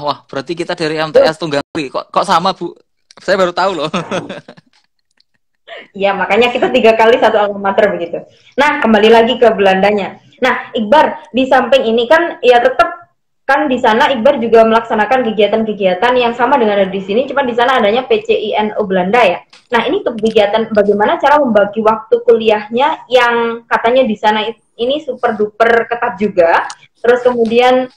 wah. Berarti kita dari MTS Tunggali. Kok sama, Bu? Saya baru tahu loh. Iya, makanya kita 3 kali satu alma mater begitu. Nah, kembali lagi ke Belandanya. Nah, Iqbar, di samping ini kan ya tetap kan di sana Iqbar juga melaksanakan kegiatan-kegiatan yang sama dengan ada di sini, cuma di sana adanya PCINO Belanda ya. Nah, ini kegiatan bagaimana cara membagi waktu kuliahnya yang katanya di sana ini super duper ketat juga. Terus kemudian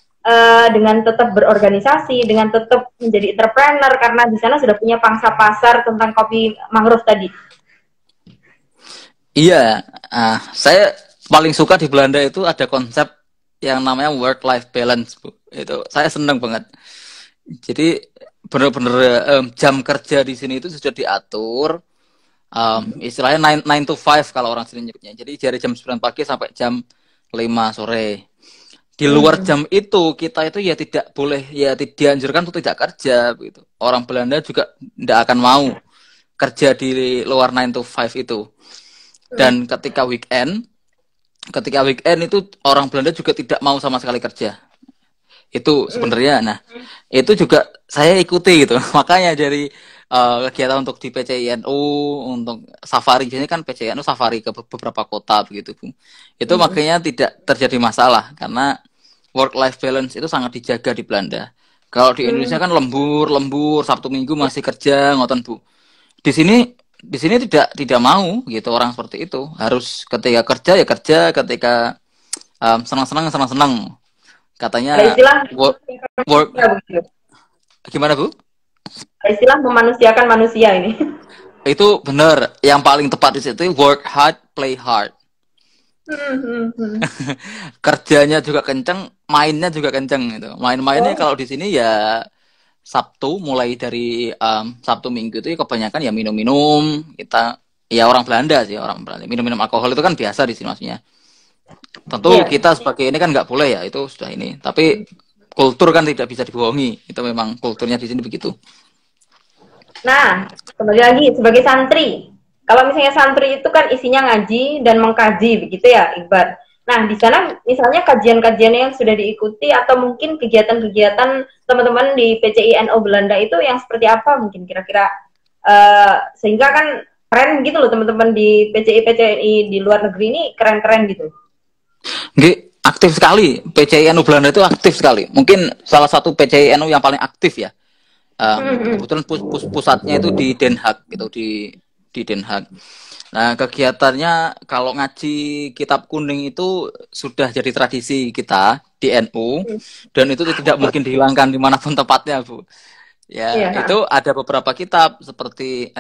dengan tetap berorganisasi, dengan tetap menjadi entrepreneur karena di sana sudah punya pangsa pasar tentang kopi mangrove tadi. Iya, saya paling suka di Belanda itu ada konsep yang namanya work life balance, Bu. Itu saya seneng banget. Jadi bener-bener jam kerja di sini itu sudah diatur. Istilahnya 9 to 5 kalau orang sini nyebutnya. Jadi dari jam 9 pagi sampai jam 5 sore. Di luar jam itu kita itu ya tidak boleh, ya dianjurkan untuk tidak kerja gitu. Orang Belanda juga tidak akan mau kerja di luar 9 to 5 itu. Dan ketika weekend itu orang Belanda juga tidak mau sama sekali kerja. Itu sebenarnya, nah itu juga saya ikuti gitu. Makanya dari kegiatan untuk di PCINU, untuk safari, biasanya kan PCINU safari ke beberapa kota begitu, Bu. Itu makanya tidak terjadi masalah karena work life balance itu sangat dijaga di Belanda. Kalau di Indonesia kan lembur, Sabtu Minggu masih kerja, ngoten, Bu. Di sini tidak mau gitu orang seperti itu. Harus ketika kerja ya kerja, ketika senang-senang. Katanya Ada istilah work gimana, Bu? Ada istilah memanusiakan manusia ini. Itu benar. Yang paling tepat di situ work hard, play hard. Kerjanya juga kenceng, mainnya juga kenceng gitu. Main-mainnya kalau di sini ya Sabtu, mulai dari Sabtu Minggu itu kebanyakan ya minum-minum. Kita ya orang Belanda sih, orang Belanda. Minum-minum alkohol itu kan biasa di sini maksudnya. Tentu kita sebagai ini kan nggak boleh ya, itu sudah ini. Tapi kultur kan tidak bisa dibohongi. Itu memang kulturnya di sini begitu. Nah, kembali lagi sebagai santri. Kalau misalnya santri itu kan isinya ngaji dan mengkaji, begitu ya, Iqbal. Nah, di sana misalnya kajian-kajian yang sudah diikuti atau mungkin kegiatan-kegiatan teman-teman di PCINO Belanda itu yang seperti apa mungkin kira-kira sehingga kan keren gitu loh teman-teman di PCI di luar negeri ini keren-keren gitu. Nggih, aktif sekali. PCINU Belanda itu aktif sekali. Mungkin salah satu PCINU yang paling aktif ya. Kebetulan pusatnya itu di Den Haag gitu, di Den Haag. Nah, kegiatannya kalau ngaji kitab kuning itu sudah jadi tradisi kita di NU, dan itu tidak mungkin dihilangkan dimanapun tempatnya, Bu. Ya, itu ada beberapa kitab seperti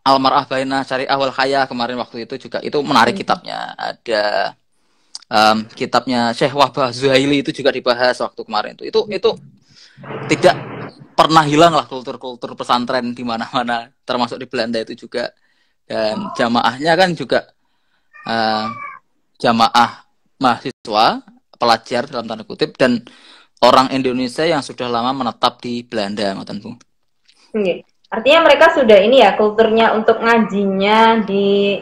Al-Mar'ah Baina Syariah wal Khayah kemarin waktu itu juga itu menarik kitabnya. Ada kitabnya Syekh Wahbah Zuhaili itu juga dibahas waktu kemarin itu tidak pernah hilang lah kultur-kultur pesantren di mana-mana, termasuk di Belanda itu juga. Dan jamaahnya kan juga jamaah mahasiswa, pelajar dalam tanda kutip, dan orang Indonesia yang sudah lama menetap di Belanda, ngoten, Bu. Artinya mereka sudah ini ya, kulturnya untuk ngajinya di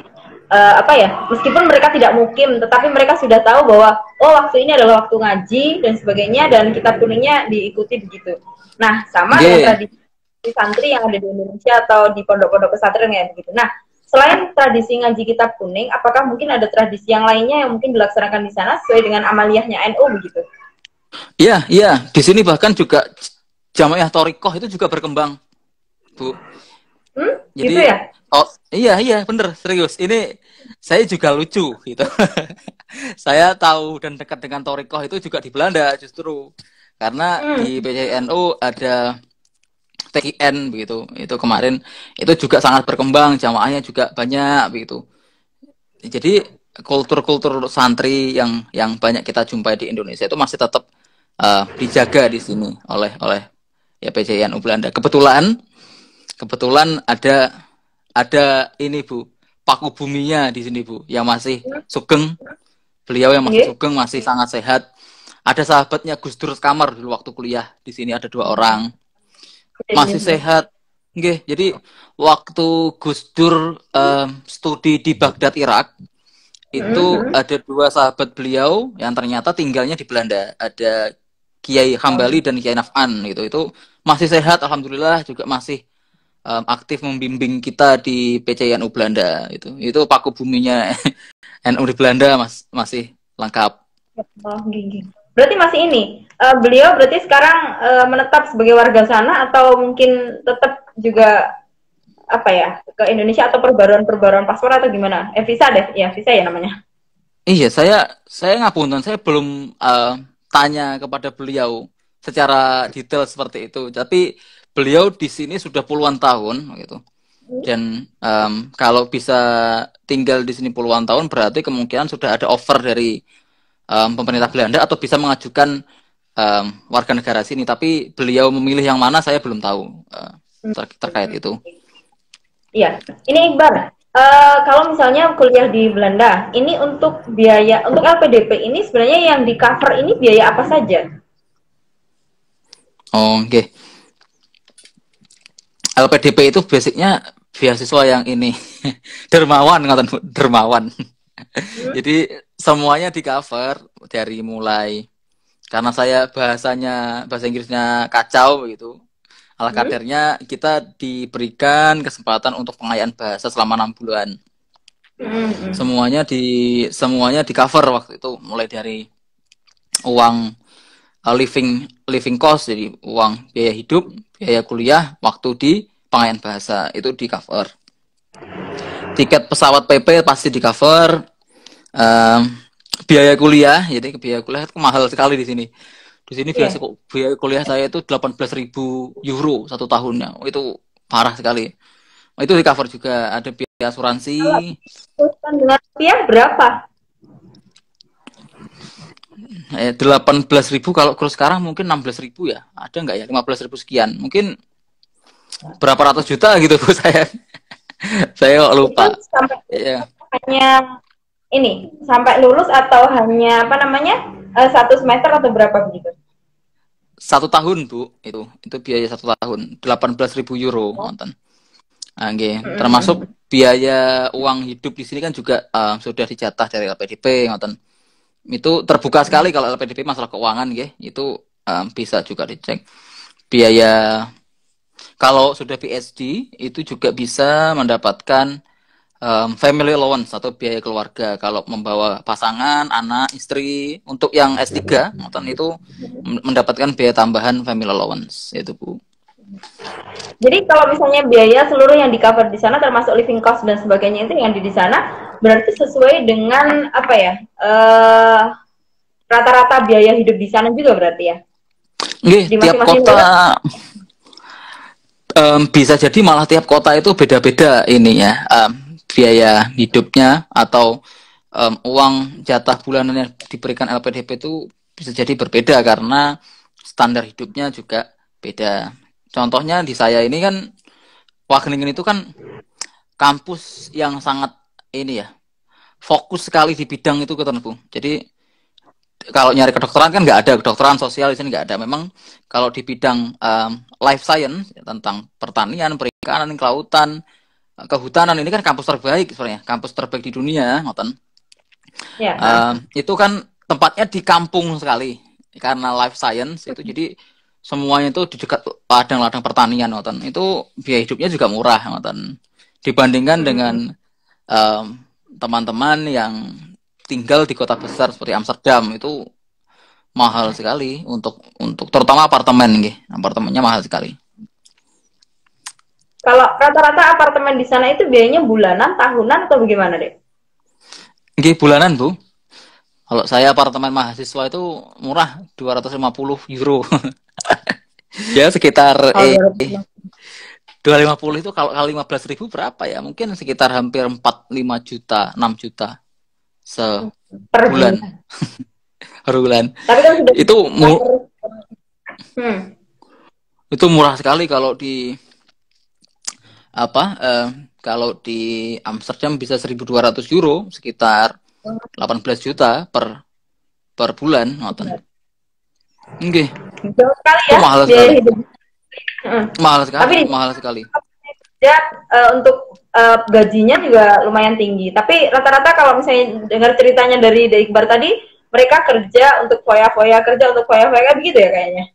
meskipun mereka tidak mukim, tetapi mereka sudah tahu bahwa waktu ini adalah waktu ngaji dan sebagainya, dan kitab kuningnya diikuti begitu. Nah, sama dengan tradisi santri yang ada di Indonesia atau di pondok-pondok pesantren ya begitu. Nah, selain tradisi ngaji kitab kuning, apakah mungkin ada tradisi yang lainnya yang mungkin dilaksanakan di sana sesuai dengan amaliyahnya NU begitu? Iya. Di sini bahkan juga jamaah Thorikoh itu juga berkembang, Bu. Jadi, gitu ya? Iya, bener, serius. Ini saya juga lucu gitu. Saya tahu dan dekat dengan Thorikoh itu juga di Belanda justru. Karena di PCNU ada TIN begitu. Itu kemarin itu juga sangat berkembang, jamaahnya juga banyak begitu. Jadi kultur-kultur santri yang banyak kita jumpai di Indonesia itu masih tetap dijaga di sini oleh ya PCNU Belanda. Kebetulan ada ini, Bu, paku buminya di sini, Bu, yang masih sugeng. Beliau yang masih sugeng, masih sangat sehat. Ada sahabatnya Gus Dur Kamar dulu waktu kuliah di sini, ada 2 orang. Masih sehat. Nggih, jadi waktu Gus Dur studi di Baghdad, Irak, itu ada 2 sahabat beliau yang ternyata tinggalnya di Belanda. Ada Kiai Hambali dan Kiai Naf'an gitu. Itu masih sehat, alhamdulillah, juga masih aktif membimbing kita di PCINU Belanda itu paku buminya NU di Belanda masih lengkap. Berarti masih ini beliau berarti sekarang menetap sebagai warga sana atau mungkin tetap juga ke Indonesia atau perbaruan paspor atau gimana? Visa ya namanya. Iya, saya ngapunten, saya belum tanya kepada beliau secara detail seperti itu, tapi beliau di sini sudah puluhan tahun gitu. Dan kalau bisa tinggal di sini puluhan tahun berarti kemungkinan sudah ada offer dari pemerintah Belanda atau bisa mengajukan warga negara sini. Tapi beliau memilih yang mana saya belum tahu terkait itu. Iya, ini Iqbal. Kalau misalnya kuliah di Belanda, ini untuk biaya untuk LPDP ini sebenarnya yang di cover ini biaya apa saja? Oh, oke. Okay. LPDP itu basicnya beasiswa yang ini dermawan, dermawan. Jadi semuanya di cover dari mulai, karena saya bahasa Inggrisnya kacau begitu. Ala kadarnya kita diberikan kesempatan untuk pengayaan bahasa selama 6 bulan. Semuanya di cover waktu itu, mulai dari uang living cost, jadi uang biaya hidup, biaya kuliah, waktu di pengayaan bahasa itu di cover. Tiket pesawat PP pasti di cover. Biaya kuliah, jadi biaya kuliah itu mahal sekali di sini. Di sini biaya kuliah saya itu 18.000 euro 1 tahunnya. Itu parah sekali. Itu di cover juga. Ada biaya asuransi. Dengan rupiah berapa? 18.000 kalau kurs sekarang mungkin 16.000 ya. Ada nggak ya? 15.000 sekian. Mungkin berapa ratus juta gitu Bu saya. Saya lupa. Hanya ini sampai lulus atau hanya apa namanya? 1 semester atau berapa begitu? 1 tahun Bu, itu biaya 1 tahun 18.000 euro nonton. Termasuk biaya uang hidup di sini kan juga sudah dijatah dari LPDP nonton. Itu terbuka sekali kalau LPDP masalah keuangan itu bisa juga dicek. Biaya kalau sudah PhD itu juga bisa mendapatkan family allowance atau biaya keluarga kalau membawa pasangan, anak, istri. Untuk yang S3 itu mendapatkan biaya tambahan family allowance itu Bu. Jadi kalau misalnya biaya seluruh yang di cover di sana termasuk living cost dan sebagainya itu yang di sana berarti sesuai dengan apa ya rata-rata biaya hidup di sana juga berarti ya? Nggih, tiap kota bisa jadi malah tiap kota itu beda-beda ini ya. Biaya hidupnya atau uang jatah bulanan yang diberikan LPDP itu bisa jadi berbeda karena standar hidupnya juga beda. Contohnya di saya ini kan Wageningen itu kan kampus yang sangat ini ya fokus sekali di bidang itu Bu. Jadi kalau nyari kedokteran kan nggak ada, kedokteran sosial di sini nggak ada. Memang kalau di bidang life science tentang pertanian, perikanan, kelautan, kehutanan ini kan kampus terbaik sebenarnya, kampus terbaik di dunia, ngoten. Itu kan tempatnya di kampung sekali karena life science itu, jadi semuanya itu di dekat ladang-ladang pertanian, ngoten. Itu biaya hidupnya juga murah, ngoten. Dibandingkan dengan teman-teman yang tinggal di kota besar seperti Amsterdam itu mahal sekali untuk terutama apartemen, apartemennya mahal sekali. Kalau rata-rata apartemen di sana itu biayanya bulanan, tahunan, atau bagaimana, Dek? Bulanan, Bu. Kalau saya apartemen mahasiswa itu murah, 250 euro. Ya sekitar 250 itu kalau kali 15.000 berapa ya? Mungkin sekitar hampir 4-5 juta, 6 juta sebulan. Per bulan. Tapi kan sudah itu murah sekali kalau di kalau di Amsterdam bisa 1.200 euro, sekitar 18 juta per bulan, ngoten. Nggih. Itu mahal sekali. Mahal sekali. Ya, untuk gajinya juga lumayan tinggi. Tapi rata-rata kalau misalnya dengar ceritanya dari Iqbal tadi, mereka kerja untuk foya-foya, begitu ya kayaknya.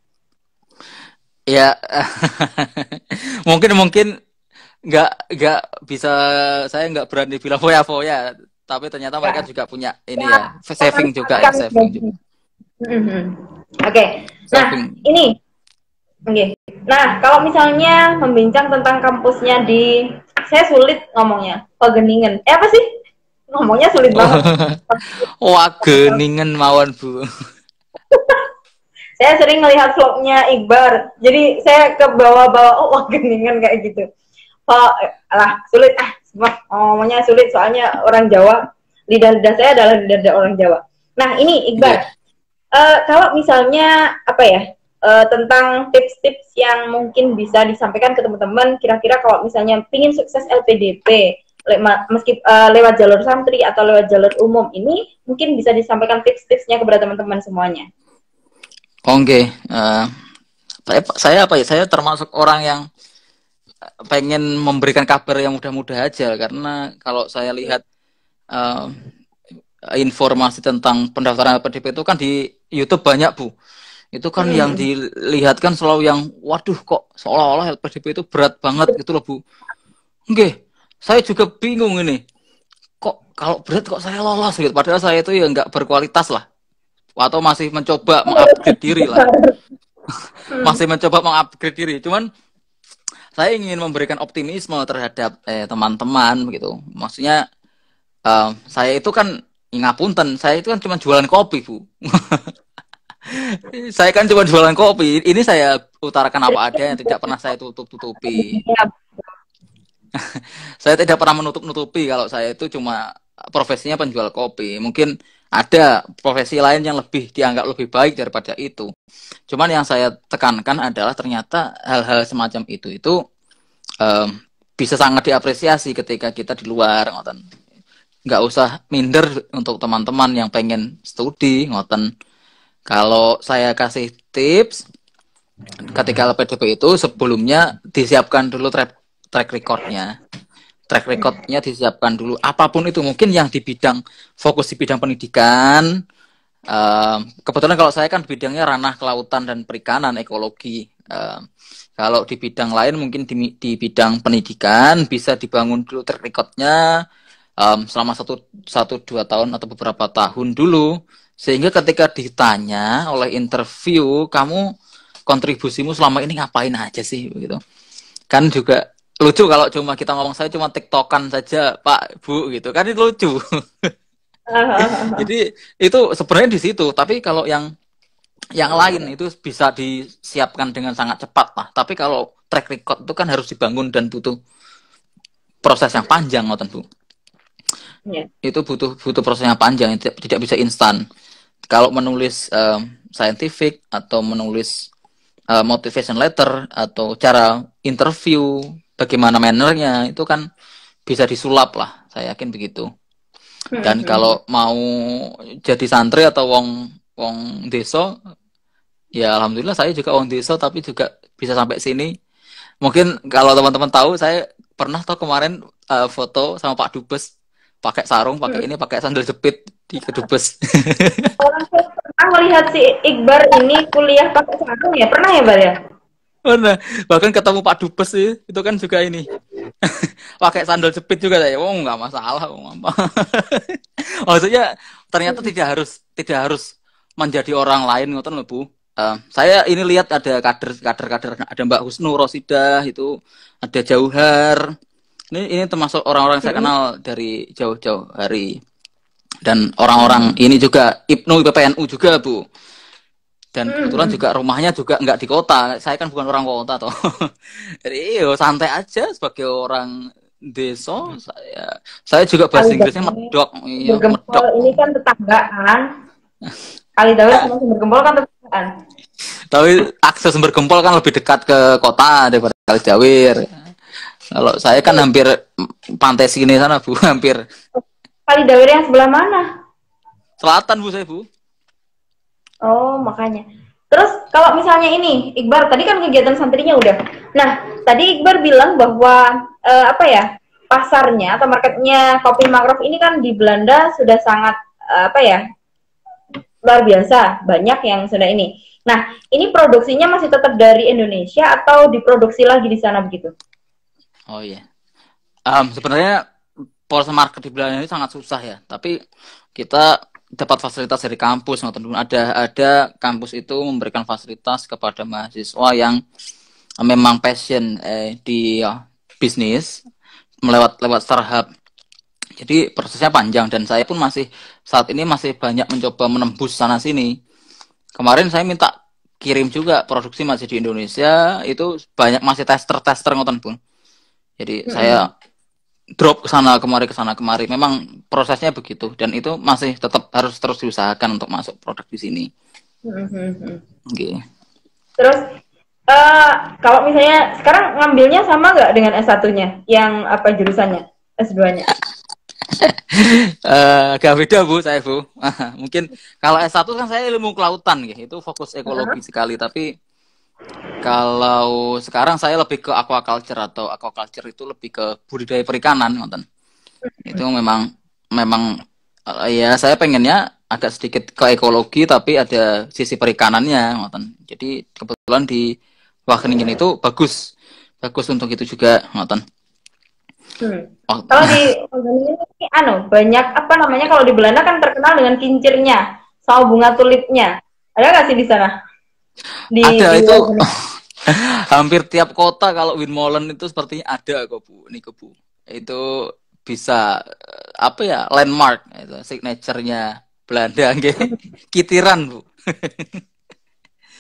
Ya, mungkin nggak bisa, saya nggak berani bilang foya-foya, tapi ternyata mereka juga punya ini ya saving juga. Oke. Nah, ini nah, kalau misalnya membincang tentang kampusnya saya sulit ngomongnya, Wageningen. Apa sih? Ngomongnya sulit banget. Wageningen mawon, Bu. Saya sering melihat vlognya Iqbal, jadi saya ke bawah-bawah, Wageningen kayak gitu. Sulit ngomongnya sulit soalnya orang Jawa, lidah saya adalah lidah orang Jawa. Nah, ini Iqbal, Oke. kalau misalnya apa ya, tentang tips-tips yang mungkin bisa disampaikan ke teman-teman, kira-kira kalau misalnya pingin sukses LPDP, lewat jalur santri atau lewat jalur umum, ini mungkin bisa disampaikan tips-tipsnya kepada teman-teman semuanya. Oke. Saya apa ya? Saya termasuk orang yang pengen memberikan kabar yang mudah-mudah aja, karena kalau saya lihat eh, informasi tentang pendaftaran LPDP itu kan di YouTube banyak, Bu. Itu kan yang Hmm. dilihat kan selalu yang, waduh kok seolah-olah LPDP itu berat banget gitu loh, Bu. Oke, saya juga bingung ini. Kok kalau berat kok saya lolos gitu. Padahal saya itu ya nggak berkualitas lah. Atau masih mencoba mengupgrade diri lah. Hmm. Masih mencoba mengupgrade diri. Cuman saya ingin memberikan optimisme terhadap teman-teman gitu. Maksudnya saya itu kan ngapunten, saya itu kan cuma jualan kopi, Bu. Saya kan cuma jualan kopi. Ini saya utarakan apa ada yang tidak pernah saya tutup-tutupi. Ya, Saya tidak pernah menutup-nutupi kalau saya itu cuma profesinya penjual kopi. Mungkin ada profesi lain yang lebih dianggap lebih baik daripada itu. Cuman yang saya tekankan adalah ternyata hal-hal semacam itu um, bisa sangat diapresiasi ketika kita di luar, ngoten. Nggak usah minder untuk teman-teman yang pengen studi, ngoten. Kalau saya kasih tips, ketika LPDP itu sebelumnya disiapkan dulu track recordnya. Track recordnya disiapkan dulu. Apapun itu, mungkin yang di bidang fokus di bidang pendidikan. Kebetulan kalau saya kan bidangnya ranah kelautan dan perikanan, ekologi. Kalau di bidang lain mungkin di bidang pendidikan bisa dibangun dulu track recordnya selama satu dua tahun atau beberapa tahun dulu, sehingga ketika ditanya oleh interview, kamu kontribusimu selama ini ngapain aja sih begitu. Kan juga lucu kalau cuma kita ngomong saya cuma tiktokan saja Pak Bu gitu, kan itu lucu. Jadi itu sebenarnya di situ, tapi kalau yang lain itu bisa disiapkan dengan sangat cepat lah. Tapi kalau track record itu kan harus dibangun dan butuh proses yang panjang, ngoten Bu. ya. Itu butuh proses yang panjang, tidak bisa instan. Kalau menulis scientific atau menulis motivation letter atau cara interview, bagaimana mannernya, itu kan bisa disulap lah, saya yakin begitu. Dan kalau mau jadi santri atau wong desa, ya alhamdulillah saya juga wong desa tapi juga bisa sampai sini. Mungkin kalau teman-teman tahu, saya pernah tuh kemarin foto sama Pak Dubes pakai sarung, pakai ini, pakai sandal jepit di kedubes. Orang saya pernah melihat si Iqbal ini kuliah pakai sarung ya, pernah ya, Bal ya? Mana? Bahkan ketemu Pak Dubes sih, itu kan juga ini. Pakai sandal jepit juga saya. Oh, nggak masalah, apa. Maksudnya ternyata tidak harus menjadi orang lain, ngoten lho, Bu. Saya ini lihat ada kader, ada Mbak Husnu Rosidah itu, ada Jauhar. Ini termasuk orang-orang yang saya kenal dari jauh-jauh hari. Dan orang-orang ini juga IPNU, PPNU juga, Bu. Dan kebetulan juga rumahnya juga nggak di kota. Saya kan bukan orang kota toh. Jadi yo santai aja sebagai orang desa. Saya juga bahasa Inggrisnya medok. Iya, Bergempol medok. ini kan tetanggaan. Kali Dawet sama Sumber Gempol kan tetanggaan. Tapi akses Sumber Gempol kan lebih dekat ke kota daripada Kali Jawir. Kalau saya kan hampir pantai sini sana, Bu, hampir. Kali Dawet yang sebelah mana? Selatan, Bu, saya, Bu. Oh, makanya. Terus kalau misalnya ini, Iqbal, tadi kan kegiatan santrinya udah. Nah, tadi Iqbal bilang bahwa apa ya, pasarnya atau marketnya kopi mangrove ini kan di Belanda sudah sangat apa ya, luar biasa, banyak yang sudah ini. Nah, ini produksinya masih tetap dari Indonesia atau diproduksi lagi di sana begitu? Oh iya. Sebenarnya proses market di Belanda ini sangat susah ya. Tapi kita dapat fasilitas dari kampus, ada kampus itu memberikan fasilitas kepada mahasiswa yang memang passion di bisnis lewat startup. Jadi prosesnya panjang dan saya pun saat ini masih banyak mencoba menembus sana sini. Kemarin saya minta kirim juga, produksi masih di Indonesia, itu banyak masih tester ngoten pun. Jadi saya drop ke sana kemari. Memang prosesnya begitu dan itu masih tetap harus terus diusahakan untuk masuk produk di sini. Okay. Terus kalau misalnya sekarang ngambilnya sama nggak dengan S1-nya? Yang apa jurusannya? S2-nya? Gak beda Bu, saya Bu. Mungkin kalau S1 kan saya ilmu kelautan gitu. Itu fokus ekologi sekali, tapi kalau sekarang saya lebih ke aquaculture atau aquaculture itu lebih ke budidaya perikanan, ngoten. Itu memang ya saya pengennya agak sedikit ke ekologi tapi ada sisi perikanannya, ngoten. Jadi kebetulan di Wageningen itu bagus untuk itu juga, ngoten. Kalau di Wageningen ini banyak apa namanya, kalau di Belanda kan terkenal dengan kincirnya, sama bunga tulipnya. Ada nggak sih di sana? Ada itu. Hampir tiap kota kalau Windmolen itu sepertinya ada kok Bu, nih Bu. Itu bisa apa ya, landmark itu signaturenya Belanda gitu. Kitiran Bu.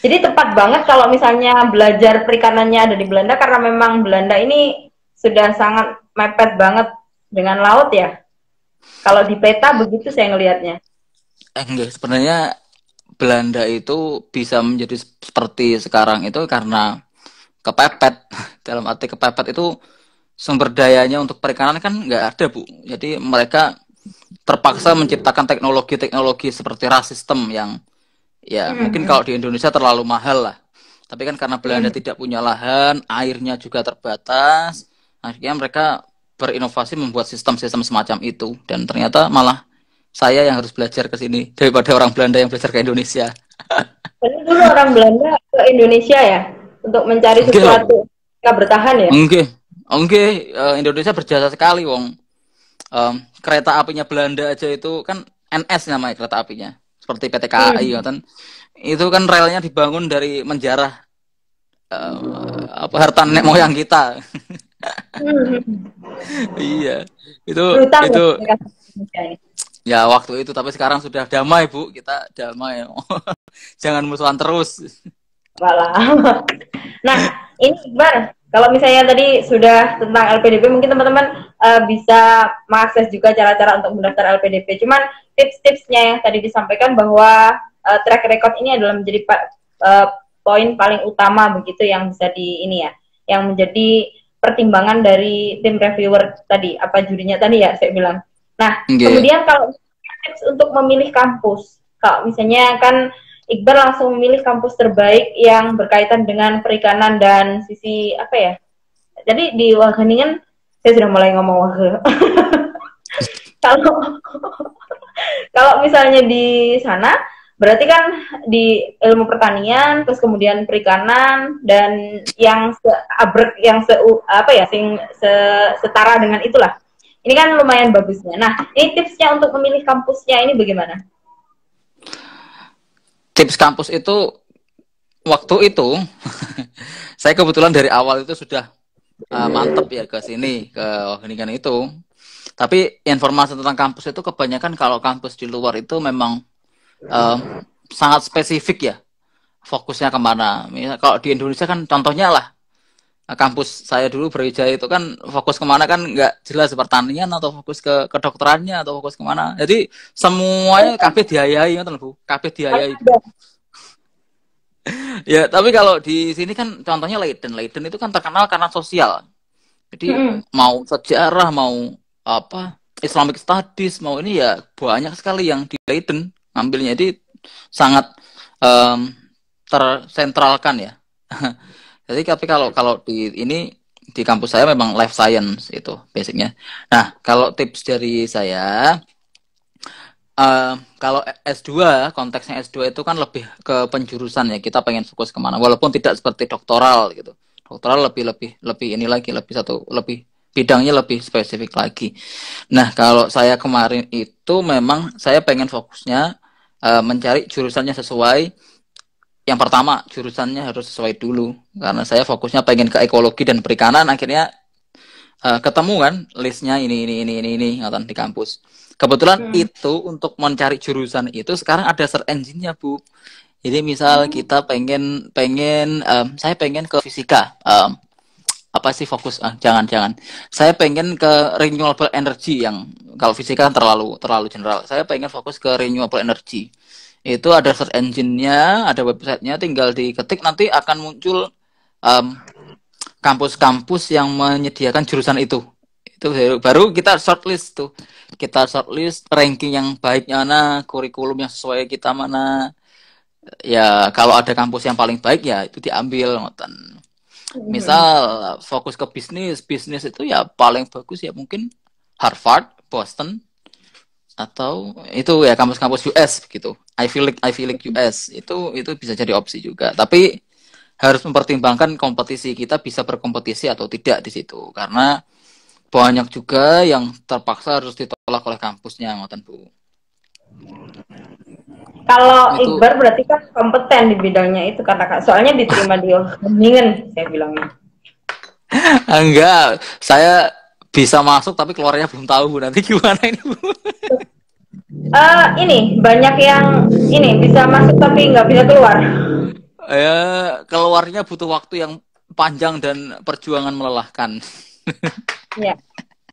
Jadi tepat banget kalau misalnya belajar perikanannya ada di Belanda, karena memang Belanda ini sudah sangat mepet banget dengan laut ya. Kalau di peta begitu saya ngelihatnya. Enggak, sebenarnya Belanda itu bisa menjadi seperti sekarang itu karena kepepet. Dalam arti kepepet itu sumber dayanya untuk perikanan kan nggak ada Bu. Jadi mereka terpaksa menciptakan teknologi seperti RAS system yang ya mungkin kalau di Indonesia terlalu mahal lah. Tapi kan karena Belanda tidak punya lahan, airnya juga terbatas, akhirnya mereka berinovasi membuat sistem-sistem semacam itu. Dan ternyata malah saya yang harus belajar ke sini daripada orang Belanda yang belajar ke Indonesia. Jadi dulu orang Belanda ke Indonesia ya untuk mencari sesuatu, nggak bertahan ya? Enggak. Indonesia berjasa sekali, wong. Kereta apinya Belanda aja itu kan NS namanya kereta apinya, seperti PT KAI kan. Itu kan relnya dibangun dari menjarah harta nenek moyang kita. Iya, itu ya waktu itu, tapi sekarang sudah damai Bu, kita damai. Jangan musuhan terus. Walah. Nah, ini Iqbar, kalau misalnya tadi sudah tentang LPDP, mungkin teman-teman bisa mengakses juga cara-cara untuk mendaftar LPDP. Cuman tips-tipsnya yang tadi disampaikan bahwa track record ini adalah menjadi poin paling utama begitu yang bisa yang menjadi pertimbangan dari tim reviewer tadi, apa jurinya tadi ya saya bilang. Nah, kemudian kalau tips untuk memilih kampus, kalau misalnya kan Iqbar langsung memilih kampus terbaik yang berkaitan dengan perikanan dan sisi apa ya? Jadi di Wageningen, saya sudah mulai ngomong Wage. Kalau misalnya di sana, berarti kan di ilmu pertanian, terus kemudian perikanan, dan yang setara dengan itulah. Ini kan lumayan bagusnya. Nah, ini tipsnya untuk memilih kampusnya ini bagaimana? Tips kampus itu, waktu itu, saya kebetulan dari awal itu sudah mantep ya ke sini, ke Wageningen itu. Tapi informasi tentang kampus itu kebanyakan kalau kampus di luar itu memang sangat spesifik ya. Fokusnya kemana. Misal, kalau di Indonesia kan contohnya lah, kampus saya dulu Brawijaya itu kan fokus kemana kan nggak jelas, pertanian atau fokus ke kedokterannya atau fokus kemana. Jadi semuanya kabeh diayai, Bu. Kabeh diayai. Ya, tapi kalau di sini kan contohnya Leiden itu kan terkenal karena sosial. Jadi mau sejarah, mau apa Islamic Studies, mau ini ya banyak sekali yang di Leiden ngambilnya. Jadi sangat tersentralkan ya. Jadi tapi kalau di kampus saya memang life science itu basicnya. Nah, kalau tips dari saya, kalau S2, konteksnya S2 itu kan lebih ke penjurusan ya. Kita pengen fokus kemana, walaupun tidak seperti doktoral gitu. Doktoral lebih ini lagi, lebih bidangnya lebih spesifik lagi. Nah, kalau saya kemarin itu memang saya pengen fokusnya mencari jurusannya sesuai. Yang pertama, jurusannya harus sesuai dulu. Karena saya fokusnya pengen ke ekologi dan perikanan, akhirnya ketemu kan listnya ini ngoten di kampus. Kebetulan itu untuk mencari jurusan itu sekarang ada search engine-nya, Bu. Jadi misal kita saya pengen ke fisika. apa sih fokus? Jangan. Saya pengen ke renewable energy yang kalau fisika kan terlalu general. Saya pengen fokus ke renewable energy. Itu ada search engine-nya, ada websitenya, tinggal diketik nanti akan muncul kampus-kampus yang menyediakan jurusan itu. Itu baru kita shortlist tuh. Kita shortlist ranking yang baiknya mana, kurikulum yang sesuai kita mana. Ya kalau ada kampus yang paling baik ya itu diambil ngoten. Misal fokus ke bisnis itu ya paling bagus ya mungkin Harvard, Boston, atau itu ya kampus-kampus US gitu. Ivy League US itu bisa jadi opsi juga. Tapi harus mempertimbangkan kompetisi, kita bisa berkompetisi atau tidak di situ karena banyak juga yang terpaksa harus ditolak oleh kampusnya ngoten Bu. Kalau Iqbar berarti kan kompeten di bidangnya itu katakan. Soalnya diterima di Groningen, saya bilangnya. Enggak, saya bisa masuk tapi keluarnya belum tahu Bu. Nanti gimana ini Bu? Ini banyak yang ini bisa masuk tapi nggak bisa keluar. Ya, keluarnya butuh waktu yang panjang dan perjuangan melelahkan. Ya.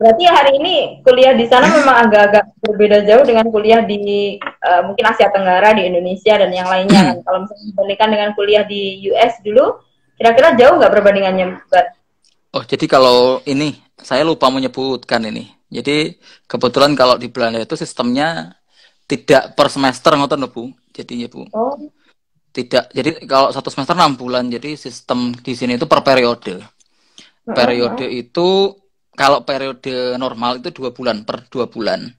Berarti hari ini kuliah di sana memang agak-agak berbeda jauh dengan kuliah di mungkin Asia Tenggara, di Indonesia dan yang lainnya kan. Kalau misalnya dibandingkan dengan kuliah di US dulu, kira-kira jauh nggak perbandingannya, Mbak? Oh, jadi kalau ini saya lupa menyebutkan ini. Jadi kebetulan kalau di Belanda itu sistemnya tidak per semester ngoten Bu. Jadinya Bu. Oh. Tidak. Jadi kalau satu semester 6 bulan. Jadi sistem di sini itu per periode. Periode itu kalau periode normal itu 2 bulan per 2 bulan.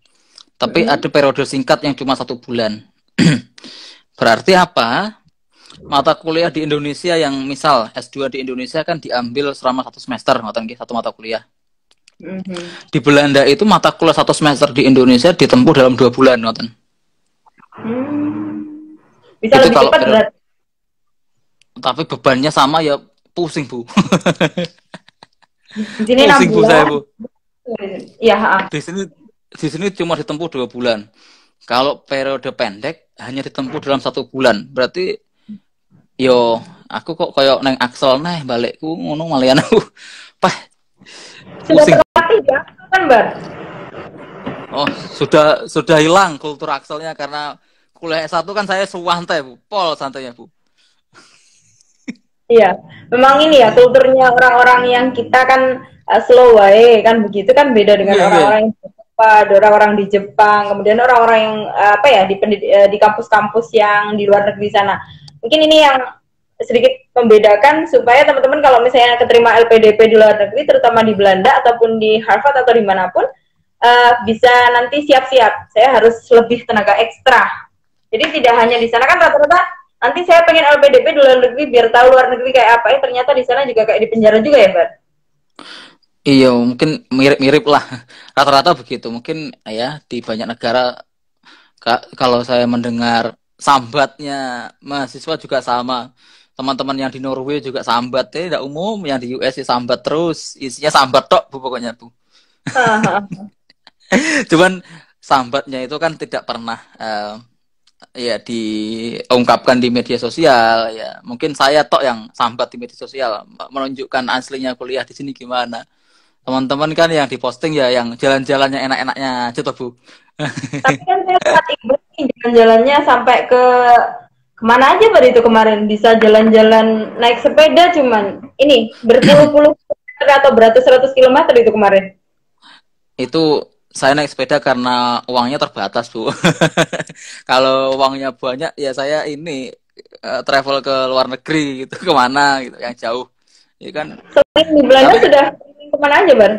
Tapi ada periode singkat yang cuma 1 bulan. Berarti apa? Mata kuliah di Indonesia yang misal S2 di Indonesia kan diambil selama 1 semester, ngoten nggih, 1 mata kuliah. Di Belanda itu mata kuliah 1 semester di Indonesia ditempuh dalam 2 bulan, ngoten. Bisa itu lebih cepat berarti. Tapi bebannya sama ya pusing Bu. Di sini 6 pusing Bu bulan. saya Bu. Iya, Di sini cuma ditempuh 2 bulan. Kalau periode pendek hanya ditempuh dalam 1 bulan. Berarti yo aku kok koyo neng Axel neh balikku ngono malian aku. Pah. Sudah terlatih ya, kan, Mbak? Oh, sudah hilang kultur Axelnya karena kuliah S1 kan saya suwantai Bu. Pol santainya Bu. Iya, memang ini ya kulturnya orang-orang yang kita kan slow way kan begitu kan beda dengan orang-orang yang orang-orang di Jepang, kemudian orang-orang yang apa ya di kampus-kampus yang di luar negeri sana. Mungkin ini yang sedikit membedakan supaya teman-teman kalau misalnya keterima LPDP di luar negeri, terutama di Belanda ataupun di Harvard atau dimanapun, bisa nanti siap-siap. Saya harus lebih tenaga ekstra. Jadi tidak hanya di sana kan rata-rata nanti saya pengen LPDP di luar negeri biar tahu luar negeri kayak apa ya, ternyata di sana juga kayak di penjara juga ya, Mbak? Iya, mungkin mirip-mirip lah. Rata-rata begitu. Mungkin ya di banyak negara kalau saya mendengar sambatnya mahasiswa juga sama. Teman-teman yang di Norway juga sambat tidak umum, yang di US sambat terus, isinya sambat tok Bu pokoknya Bu. Cuman sambatnya itu kan tidak pernah ya diungkapkan di media sosial ya. Mungkin saya tok yang sambat di media sosial menunjukkan aslinya kuliah di sini gimana. Teman-teman kan yang diposting ya yang jalan-jalannya enak-enaknya aja tuh Bu. Tapi kan saya saat Ibu jalan-jalannya sampai ke kemana aja Mbak itu kemarin, bisa jalan-jalan naik sepeda cuman ini berpuluh-puluh kilometer atau beratus-ratus kilometer itu kemarin. Itu saya naik sepeda karena uangnya terbatas Bu. Kalau uangnya banyak ya saya ini travel ke luar negeri gitu, kemana gitu yang jauh. Ya kan. Selain di Belanda sudah kemana aja Bar?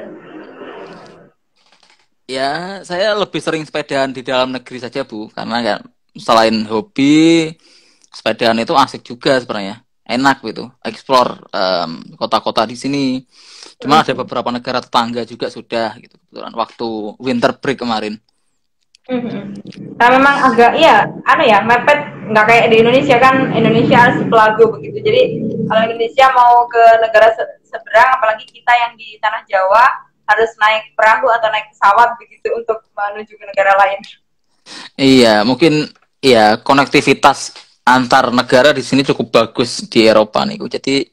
Ya saya lebih sering sepedaan di dalam negeri saja Bu, karena kan selain hobi sepedaan itu asik juga sebenarnya, enak gitu, explore kota-kota di sini. Cuma ada beberapa negara tetangga juga sudah gitu kebetulan waktu winter break kemarin. Nah, memang agak ya mepet, nggak kayak di Indonesia kan. Indonesia sepelago begitu. Jadi kalau Indonesia mau ke negara seberang, apalagi kita yang di tanah Jawa harus naik perahu atau naik pesawat begitu untuk menuju ke negara lain. Iya, mungkin ya konektivitas antar negara di sini cukup bagus di Eropa nih. Jadi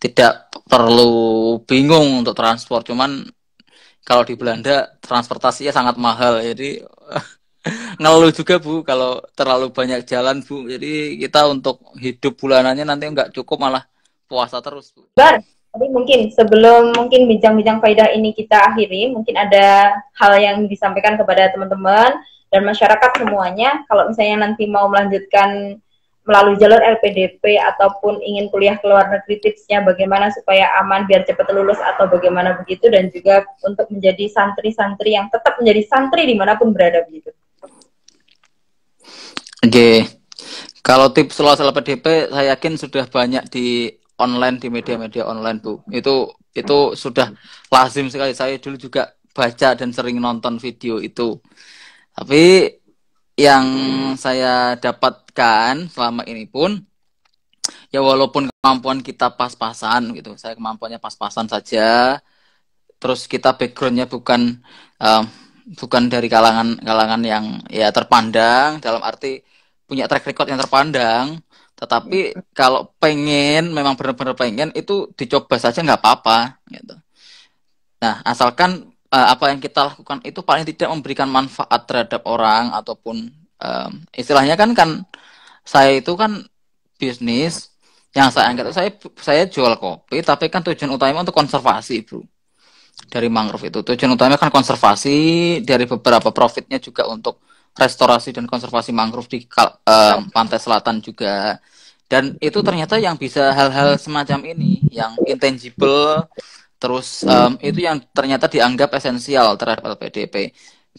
tidak perlu bingung untuk transport. Cuman kalau di Belanda transportasinya sangat mahal, jadi ngeluh juga Bu kalau terlalu banyak jalan Bu. Jadi kita untuk hidup bulanannya nanti nggak cukup, malah puasa terus Bu. Bar, tapi mungkin sebelum mungkin bincang-bincang faidah ini kita akhiri, mungkin ada hal yang disampaikan kepada teman-teman dan masyarakat semuanya. Kalau misalnya nanti mau melanjutkan melalui jalur LPDP ataupun ingin kuliah ke luar negeri, tipsnya bagaimana supaya aman biar cepat lulus atau bagaimana begitu, dan juga untuk menjadi santri-santri yang tetap menjadi santri dimanapun berada begitu. Oke, kalau tips soal LPDP saya yakin sudah banyak di online, di media-media online Bu. Itu sudah lazim sekali. Saya dulu juga baca dan sering nonton video itu. Tapi yang saya dapatkan selama ini pun, ya walaupun kemampuan kita pas-pasan gitu, saya kemampuannya pas-pasan saja, terus kita backgroundnya um, bukan dari kalangan yang ya terpandang, dalam arti punya track record yang terpandang, tetapi kalau pengen, memang benar-benar pengen, itu dicoba saja nggak apa-apa gitu. Nah, asalkan apa yang kita lakukan itu paling tidak memberikan manfaat terhadap orang, ataupun istilahnya kan saya itu kan bisnis yang saya anggap, saya jual kopi, tapi kan tujuan utamanya untuk konservasi Bro. Dari mangrove itu tujuan utamanya kan konservasi, dari beberapa profitnya juga untuk restorasi dan konservasi mangrove di pantai selatan juga. Dan itu ternyata yang bisa hal-hal semacam ini, yang intangible, terus itu yang ternyata dianggap esensial terhadap LPDP.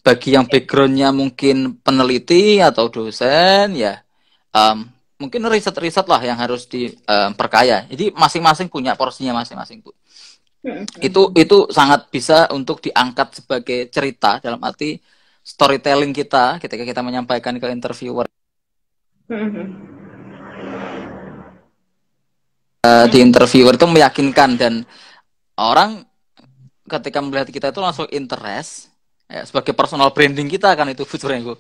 Bagi yang backgroundnya mungkin peneliti atau dosen, ya mungkin riset-riset lah yang harus diperkaya. Jadi masing-masing punya porsinya masing-masing Bu. Itu sangat bisa untuk diangkat sebagai cerita, dalam arti storytelling kita ketika kita menyampaikan ke interviewer. Di interviewer itu meyakinkan, dan orang ketika melihat kita itu langsung interest ya, sebagai personal branding kita kan itu futurnya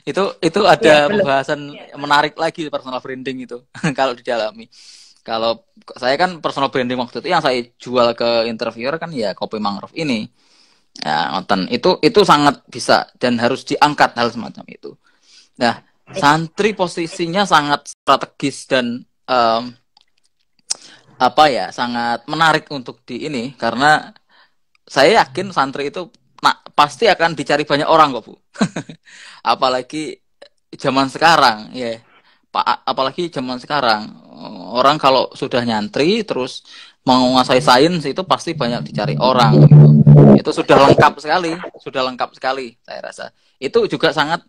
itu ada pembahasan menarik lagi personal branding itu kalau didalami. Kalau saya kan personal branding waktu itu yang saya jual ke interviewer kan ya kopi mangrove ini ya, nonton itu sangat bisa dan harus diangkat hal semacam itu. Nah, santri posisinya sangat strategis dan sangat menarik untuk di ini, karena saya yakin santri itu pasti akan dicari banyak orang kok Bu. Apalagi zaman sekarang ya, apalagi zaman sekarang orang kalau sudah nyantri terus menguasai sains itu pasti banyak dicari orang gitu. Itu sudah lengkap sekali saya rasa. Itu juga sangat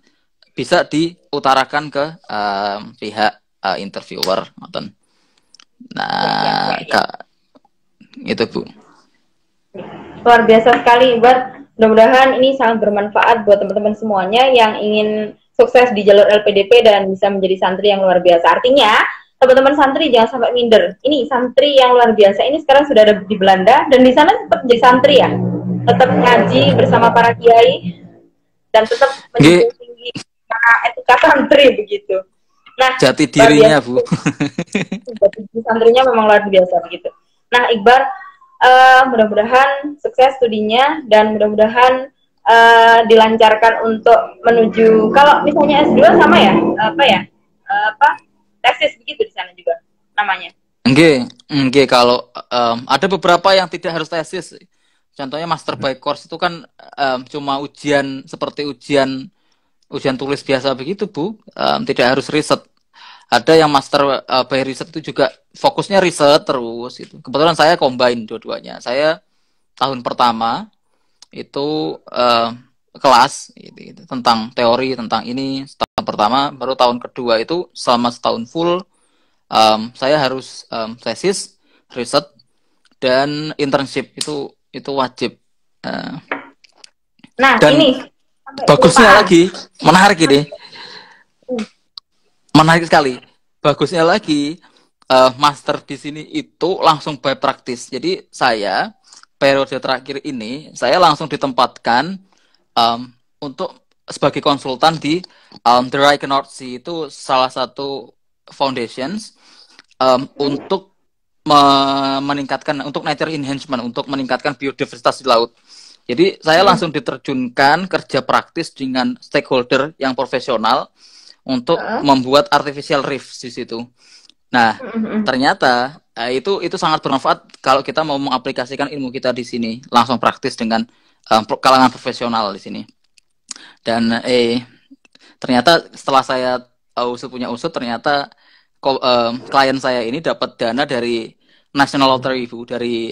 bisa diutarakan ke pihak interviewer nonton. Nah, itu Bu. Luar biasa sekali Ibar. Mudah-mudahan ini sangat bermanfaat buat teman-teman semuanya yang ingin sukses di jalur LPDP dan bisa menjadi santri yang luar biasa. Artinya, teman-teman santri jangan sampai minder. Ini santri yang luar biasa ini sekarang sudah ada di Belanda dan di sana tetap menjadi santri ya. Tetap ngaji bersama para kiai dan tetap menjunjung tinggi etika santri begitu. Nah, jati dirinya Bu. Jati diri santrinya memang luar biasa begitu. Nah, Iqbar, mudah-mudahan sukses studinya dan mudah-mudahan dilancarkan untuk menuju, kalau misalnya S2 sama ya, tesis begitu di sana juga namanya. Oke, kalau ada beberapa yang tidak harus tesis. Contohnya master by course itu kan cuma ujian seperti ujian tulis biasa begitu Bu, tidak harus riset. Ada yang master by riset itu juga fokusnya riset terus gitu. Kebetulan saya combine dua-duanya. Saya tahun pertama itu kelas gitu, tentang teori tentang ini tahun pertama, baru tahun kedua itu selama setahun full saya harus tesis, riset, dan internship itu wajib. Nah, dan ini bagusnya lagi, menarik sekali. Bagusnya lagi, master di sini itu langsung by practice. Jadi saya periode terakhir ini saya langsung ditempatkan untuk sebagai konsultan di The Rijke North Sea, itu salah satu foundations untuk meningkatkan untuk nature enhancement, untuk meningkatkan biodiversitas di laut. Jadi saya langsung diterjunkan kerja praktis dengan stakeholder yang profesional untuk membuat artificial reef di situ. Nah, ternyata itu sangat bermanfaat kalau kita mau mengaplikasikan ilmu kita di sini, langsung praktis dengan kalangan profesional di sini. Dan ternyata setelah saya punya usut, ternyata klien saya ini dapat dana dari National Lottery, Bu, dari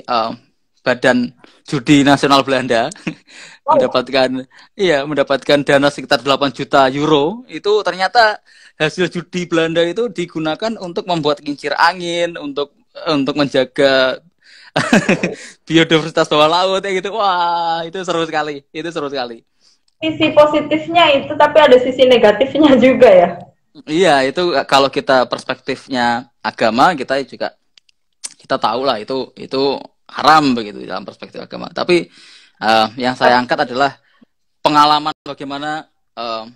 Badan Judi Nasional Belanda. mendapatkan dana sekitar 8 juta euro. Itu ternyata hasil judi Belanda itu digunakan untuk membuat kincir angin, untuk menjaga biodiversitas bawah laut kayak gitu. Wah, itu seru sekali. Sisi positifnya itu, tapi ada sisi negatifnya juga ya. Iya, itu kalau kita perspektifnya agama, kita tahu lah itu haram begitu dalam perspektif agama. Tapi yang saya angkat adalah pengalaman bagaimana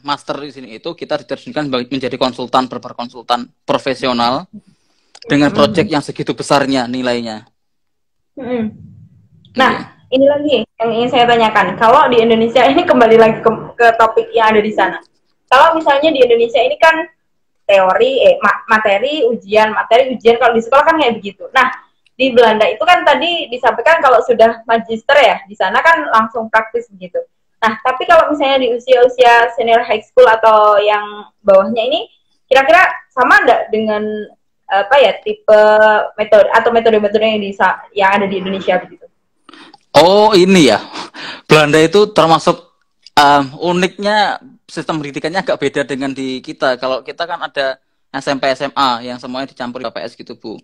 master di sini itu kita diterjunkan menjadi berkonsultan profesional dengan proyek yang segitu besarnya nilainya. Nah, ini lagi yang ingin saya tanyakan. Kalau di Indonesia ini, kembali lagi ke topik yang ada di sana. Kalau misalnya di Indonesia ini kan teori, materi, ujian, kalau di sekolah kan kayak begitu. Nah, di Belanda itu kan tadi disampaikan kalau sudah magister ya, di sana kan langsung praktis begitu. Nah, tapi kalau misalnya di usia-usia senior high school atau yang bawahnya ini, kira-kira sama enggak dengan tipe metode atau metode-metode yang ada di Indonesia begitu? Oh, ini ya. Belanda itu termasuk uniknya sistem pendidikannya agak beda dengan di kita. Kalau kita kan ada SMP, SMA yang semuanya dicampur IPS gitu, Bu.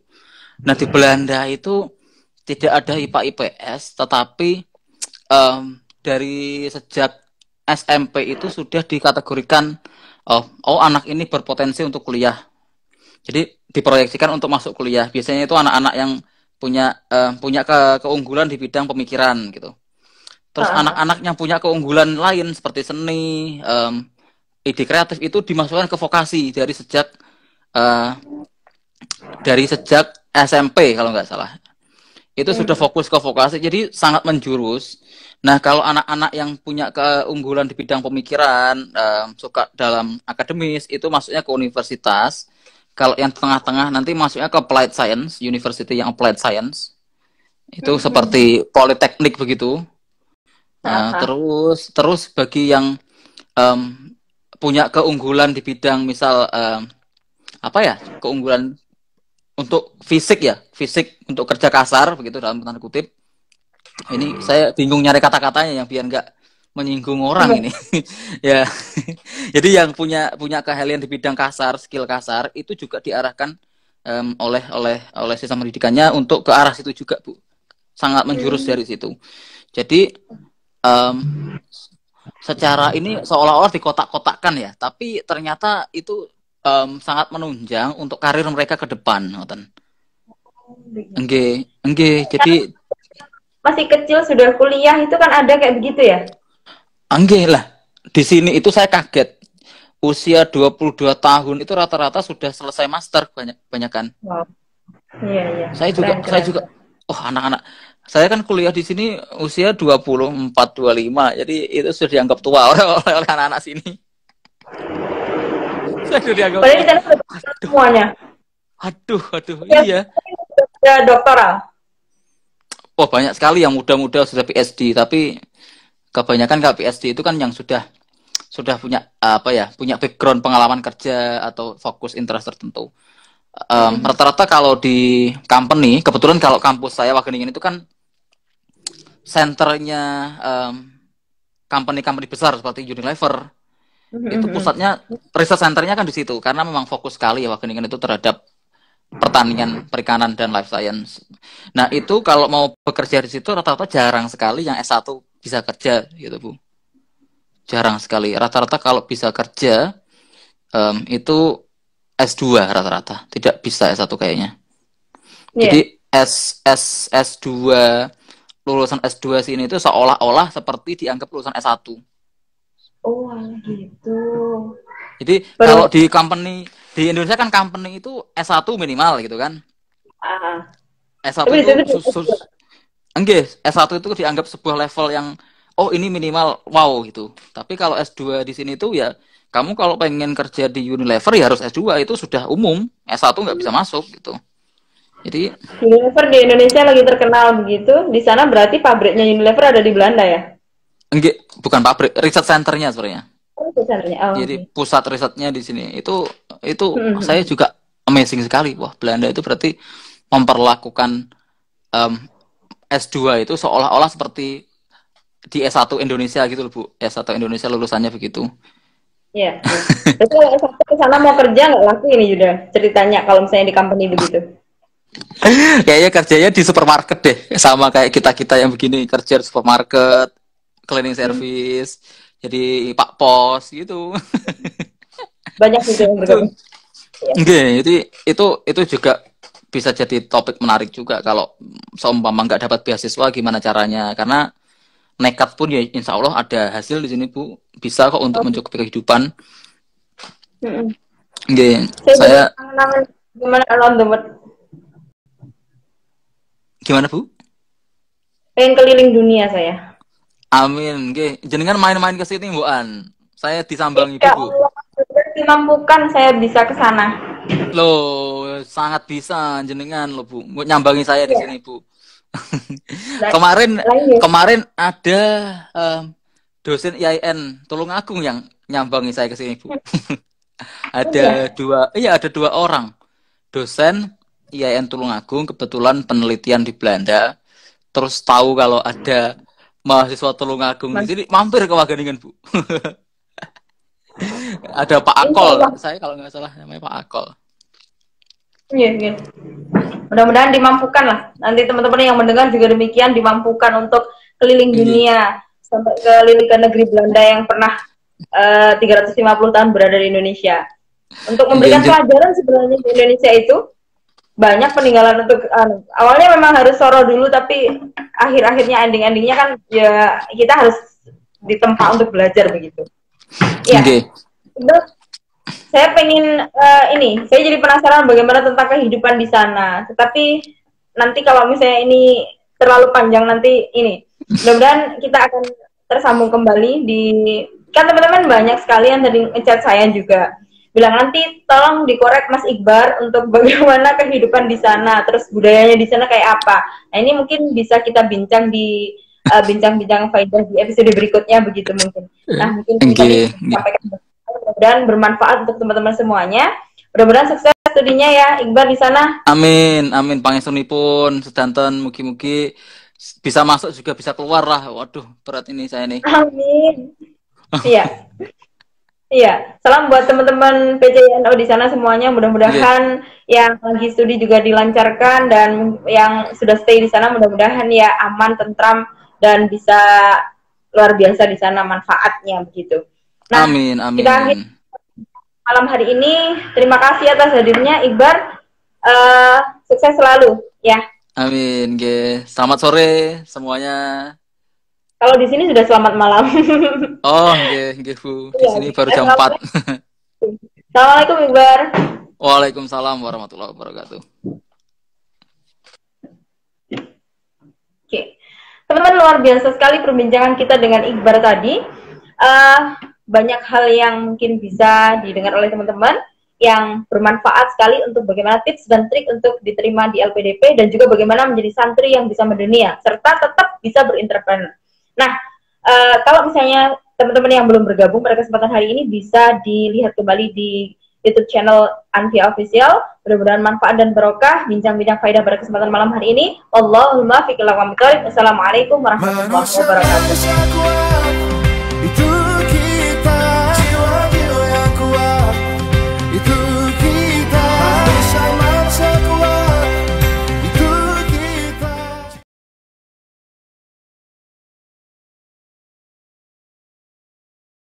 Nah, di Belanda itu tidak ada IPA IPS, tetapi dari sejak SMP itu sudah dikategorikan anak ini berpotensi untuk kuliah. Jadi diproyeksikan untuk masuk kuliah. Biasanya itu anak-anak yang punya keunggulan di bidang pemikiran gitu. Terus anak-anak yang punya keunggulan lain seperti seni, ide kreatif itu dimasukkan ke vokasi dari sejak SMP kalau nggak salah. Itu sudah fokus ke vokasi, jadi sangat menjurus. Nah, kalau anak-anak yang punya keunggulan di bidang pemikiran, suka dalam akademis, itu masuknya ke universitas. Kalau yang tengah-tengah nanti masuknya ke applied science, university yang applied science. Itu seperti politeknik begitu. Nah, terus bagi yang punya keunggulan di bidang misal keunggulan untuk fisik untuk kerja kasar begitu dalam tanda kutip. Ini saya bingung nyari kata-katanya yang biar nggak menyinggung orang ini. Ya. Jadi yang punya keahlian di bidang kasar, skill kasar itu juga diarahkan oleh sistem pendidikannya untuk ke arah situ juga, Bu. Sangat menjurus dari situ. Jadi secara ini seolah-olah dikotak-kotakkan ya, tapi ternyata itu sangat menunjang untuk karir mereka ke depan, ngoten. Enggih. Jadi masih kecil sudah kuliah itu kan ada kayak begitu ya? Enggih lah. Di sini itu saya kaget. Usia 22 tahun itu rata-rata sudah selesai master banyak kan. Wow. Iya. Saya juga anak-anak. Saya kan kuliah di sini usia 24, 25. Jadi itu sudah dianggap tua oleh anak-anak sini. Saya sudah dianggap tua. Padahal di sana sudah semuanya. Aduh, iya. Sudah doktoral. Oh, banyak sekali yang muda-muda sudah PhD, tapi kebanyakan kalau PhD itu kan yang sudah punya punya background pengalaman kerja atau fokus interest tertentu. Rata-rata kalau di company, kebetulan kalau kampus saya Wageningen itu kan senternya company besar seperti Unilever. Itu pusatnya research centernya kan di situ karena memang fokus sekali ya Wageningen itu terhadap pertanian, perikanan dan life science. Nah, itu kalau mau bekerja di situ rata-rata jarang sekali yang S1 bisa kerja gitu, Bu. Jarang sekali. Rata-rata kalau bisa kerja itu S2 rata-rata, tidak bisa S1 kayaknya. Yeah. Jadi S2 lulusan S2 sini itu seolah-olah seperti dianggap lulusan S1. Oh, gitu. Jadi kalau di company di Indonesia kan company itu S1 minimal gitu kan. S1 Tapi di itu situ enggak, S1 itu dianggap sebuah level yang oh ini minimal wow gitu. Tapi kalau S2 di sini tuh ya kamu kalau pengen kerja di Unilever ya harus S2, itu sudah umum. S1 nggak bisa masuk gitu. Jadi Unilever di Indonesia lagi terkenal begitu. Di sana berarti pabriknya Unilever ada di Belanda ya? enggak, bukan pabrik, riset centernya sebenarnya. Oh, itu sananya. Oh, Jadi oke. pusat risetnya di sini. Itu Hmm. saya juga amazing sekali. Wah, Belanda itu berarti memperlakukan em, S2 itu seolah-olah seperti di S1 Indonesia gitu loh, Bu. S1 Indonesia lulusannya begitu. Iya, iya. Tapi kalau S1 ke sana mau kerja nggak laku ini Yuda? Ceritanya kalau misalnya di company begitu. Kayaknya kerjanya di supermarket deh. Sama kayak kita-kita yang begini kerja di supermarket, cleaning Hmm. service, jadi Pak Pos gitu. Banyak gitu yang bergabung. Itu Iya. enggak, itu juga bisa jadi topik menarik juga kalau seumpama nggak dapat beasiswa gimana caranya, karena nekat pun ya insya Allah ada hasil di sini Bu, bisa kok untuk Oh, mencukupi kehidupan. mm-mm. Nggih, Saya jadi saya kangen gimana around the world. gimana Bu? Pengen keliling dunia saya. Amin, nggih. Jenengan main-main ke sini Buan. Saya disambangi Ya dulu. Allah, dimampukan saya bisa ke sana. Loh, sangat bisa jenengan loh Bu. Mau nyambangi saya di Iya. sini Bu. Lah- Kemarin Lain ya. kemarin ada dosen IAIN Tulungagung yang nyambangi saya ke sini Bu. Iya. Ada dua orang dosen IAIN Tulungagung, kebetulan penelitian di Belanda, terus tahu kalau ada mahasiswa Tulungagung di Mas- sini, mampir ke Wageningen Bu. Ada Pak Insya Akol, Allah. saya kalau nggak salah namanya Pak Akol. Iya, iya. Mudah-mudahan dimampukan lah. Nanti teman-teman yang mendengar juga demikian dimampukan untuk keliling Iya. dunia sampai keliling ke negeri Belanda yang pernah 350 tahun berada di Indonesia. Untuk memberikan Iya, pelajaran sebenarnya di Indonesia itu banyak peninggalan untuk awalnya memang harus soro dulu, tapi akhir-akhirnya ending-endingnya kan ya kita harus ditempa untuk belajar begitu. Iya. Oke. Terus saya pengen saya jadi penasaran bagaimana tentang kehidupan di sana. Tetapi nanti kalau misalnya ini terlalu panjang nanti ini, mudah-mudahan kita akan tersambung kembali di, kan teman-teman banyak sekali yang tadi ngechat saya juga bilang nanti tolong dikorek Mas Iqbar untuk bagaimana kehidupan di sana, terus budayanya di sana kayak apa. Nah ini mungkin bisa kita bincang di bincang-bincang Faidah di episode berikutnya begitu mungkin. Nah mungkin Oke. sampaikan dan bermanfaat untuk teman-teman semuanya. Mudah-mudahan sukses studinya ya Iqbar di sana. Amin, amin. Pangestunipun sedanten, mugi-mugi bisa masuk juga bisa keluar lah. Waduh, berat ini saya nih. Amin. Iya. Iya, salam buat teman-teman PCNO di sana semuanya. Mudah-mudahan yang lagi studi juga dilancarkan, dan yang sudah stay di sana mudah-mudahan ya aman, tentram, dan bisa luar biasa di sana manfaatnya begitu. Nah, Amin, amin. kita akhiri malam hari ini. Terima kasih atas hadirnya Iqbar. Sukses selalu ya. Amin, ge. Selamat sore semuanya. Kalau di sini sudah selamat malam. Oh, ge, Bu. Di sini baru jam 4. Assalamualaikum Iqbar. Waalaikumsalam warahmatullahi wabarakatuh. Oke. Teman-teman, luar biasa sekali perbincangan kita dengan Iqbar tadi. Banyak hal yang mungkin bisa didengar oleh teman-teman yang bermanfaat sekali untuk bagaimana tips dan trik untuk diterima di LPDP, dan juga bagaimana menjadi santri yang bisa mendunia serta tetap bisa berentrepreneur. Nah, kalau misalnya teman-teman yang belum bergabung pada kesempatan hari ini bisa dilihat kembali di YouTube channel Anvia Official. Mudah-mudahan manfaat dan barokah bincang-bincang Faidah pada kesempatan malam hari ini. Allahumma fiqh. Assalamualaikum warahmatullahi wabarakatuh.